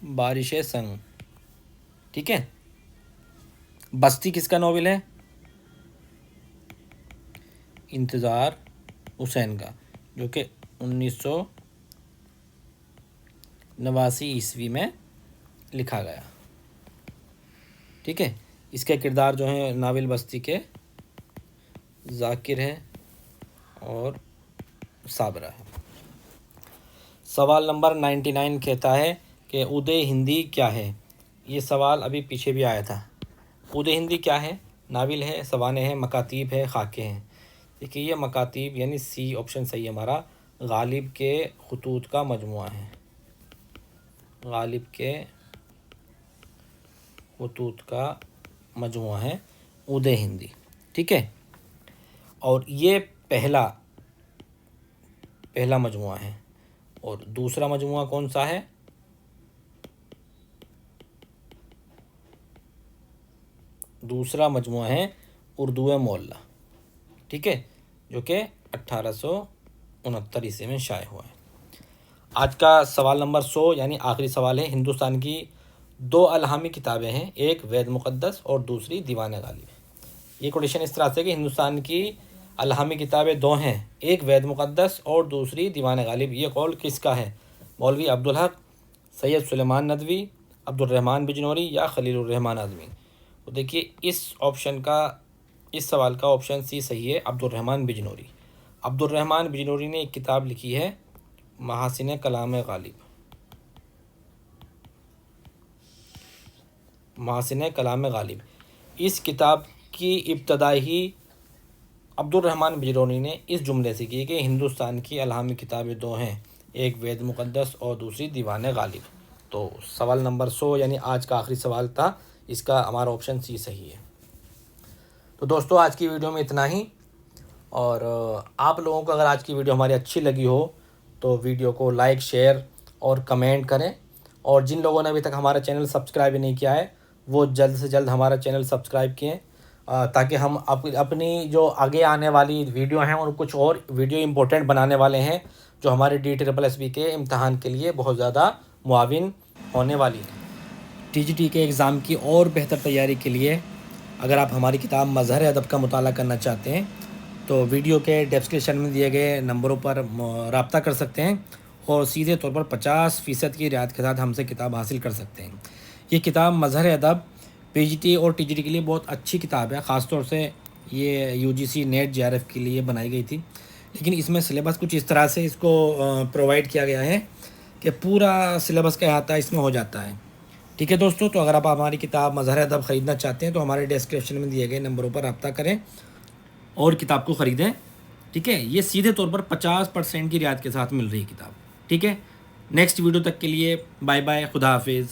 बारिश संग। ठीक है। बस्ती किसका नोवेल है? इंतज़ार हुसैन का, जो कि 1989 ईस्वी में लिखा गया। ठीक है। इसके किरदार जो हैं नावल बस्ती के जाकिर है और साबरा है। सवाल नंबर 99 कहता है कि उदय हिंदी क्या है? ये सवाल अभी पीछे भी आया था। उदय हिंदी क्या है? नावल है, सवाने हैं, मकातीब है, खाके हैं। देखिए ये मकातीब यानी सी ऑप्शन सही है हमारा, गालिब के खुतूत का मजमुआ है, गालिब के खुतूत का मजमुआ है उदय हिंदी। ठीक है। और ये पहला मजमुआ है। और दूसरा मजमुआ कौन सा है? दूसरा मजमुआ है उर्दू मोहल्ला। ठीक है, जो कि 1869 ईस्वी में शाया हुआ है। आज का सवाल नंबर 100 यानी आखिरी सवाल है। हिंदुस्तान की 2 अलहामी किताबें हैं, एक वेद मुक़द्दस और दूसरी दीवान गालिब। ये क्वेश्चन इस तरह से कि हिंदुस्तान की अलहामी किताबें 2 हैं, एक वेद मुक़द्दस और दूसरी दीवान गालिब। ये कौल किसका है? मौलवी अब्दुल हक, सैयद सुलेमान नदवी, अब्दुल रहमान बिजनौरी या खलीलुर रहमान आज़मी। तो देखिए इस सवाल का ऑप्शन सी सही है, अब्दुल रहमान बिजनौरी। अब्दुल रहमान बिजनौरी ने एक किताब लिखी है महासिन कलाम गालिब, महासिन कलाम गालिब। इस किताब की इब्तदा ही अब्दुल रहमान बिजनौरी ने इस जुमले से की कि हिंदुस्तान की अलहामी किताबें 2 हैं, एक वेद मुक़द्दस और दूसरी दीवान गालिब। तो सवाल नंबर 100 यानी आज का आखिरी सवाल था, इसका हमारा ऑप्शन सी सही है। तो दोस्तों आज की वीडियो में इतना ही। और आप लोगों को अगर आज की वीडियो हमारी अच्छी लगी हो तो वीडियो को लाइक, शेयर और कमेंट करें। और जिन लोगों ने अभी तक हमारा चैनल सब्सक्राइब नहीं किया है वो जल्द से जल्द हमारा चैनल सब्सक्राइब किए, ताकि हम अपनी जो आगे आने वाली वीडियो हैं और कुछ और वीडियो इम्पोर्टेंट बनाने वाले हैं जो हमारे DSSB के इम्तहान के लिए बहुत ज़्यादा मुआविन होने वाली है। TGT के एग्ज़ाम की और बेहतर तैयारी के लिए अगर आप हमारी किताब मज़हर अदब का मुताला करना चाहते हैं तो वीडियो के डिस्क्रिप्शन में दिए गए नंबरों पर रब्ता कर सकते हैं और सीधे तौर पर 50% की रियायत के साथ हमसे किताब हासिल कर सकते हैं। ये किताब मज़हर अदब पीजीटी और टीजीटी के लिए बहुत अच्छी किताब है, ख़ास तौर से ये यूजीसी नेट जेआरएफ के लिए बनाई गई थी। लेकिन इसमें सिलेबस कुछ इस तरह से इसको प्रोवाइड किया गया है कि पूरा सिलेबस का अहाता इसमें हो जाता है। ठीक है दोस्तों, तो अगर आप हमारी किताब मज़हर अदब ख़रीदना चाहते हैं तो हमारे डिस्क्रिप्शन में दिए गए नंबरों पर रब्ता करें और किताब को ख़रीदें। ठीक है, ये सीधे तौर पर 50% की रियायत के साथ मिल रही है किताब। ठीक है, नेक्स्ट वीडियो तक के लिए बाय बाय, खुदा हाफिज़।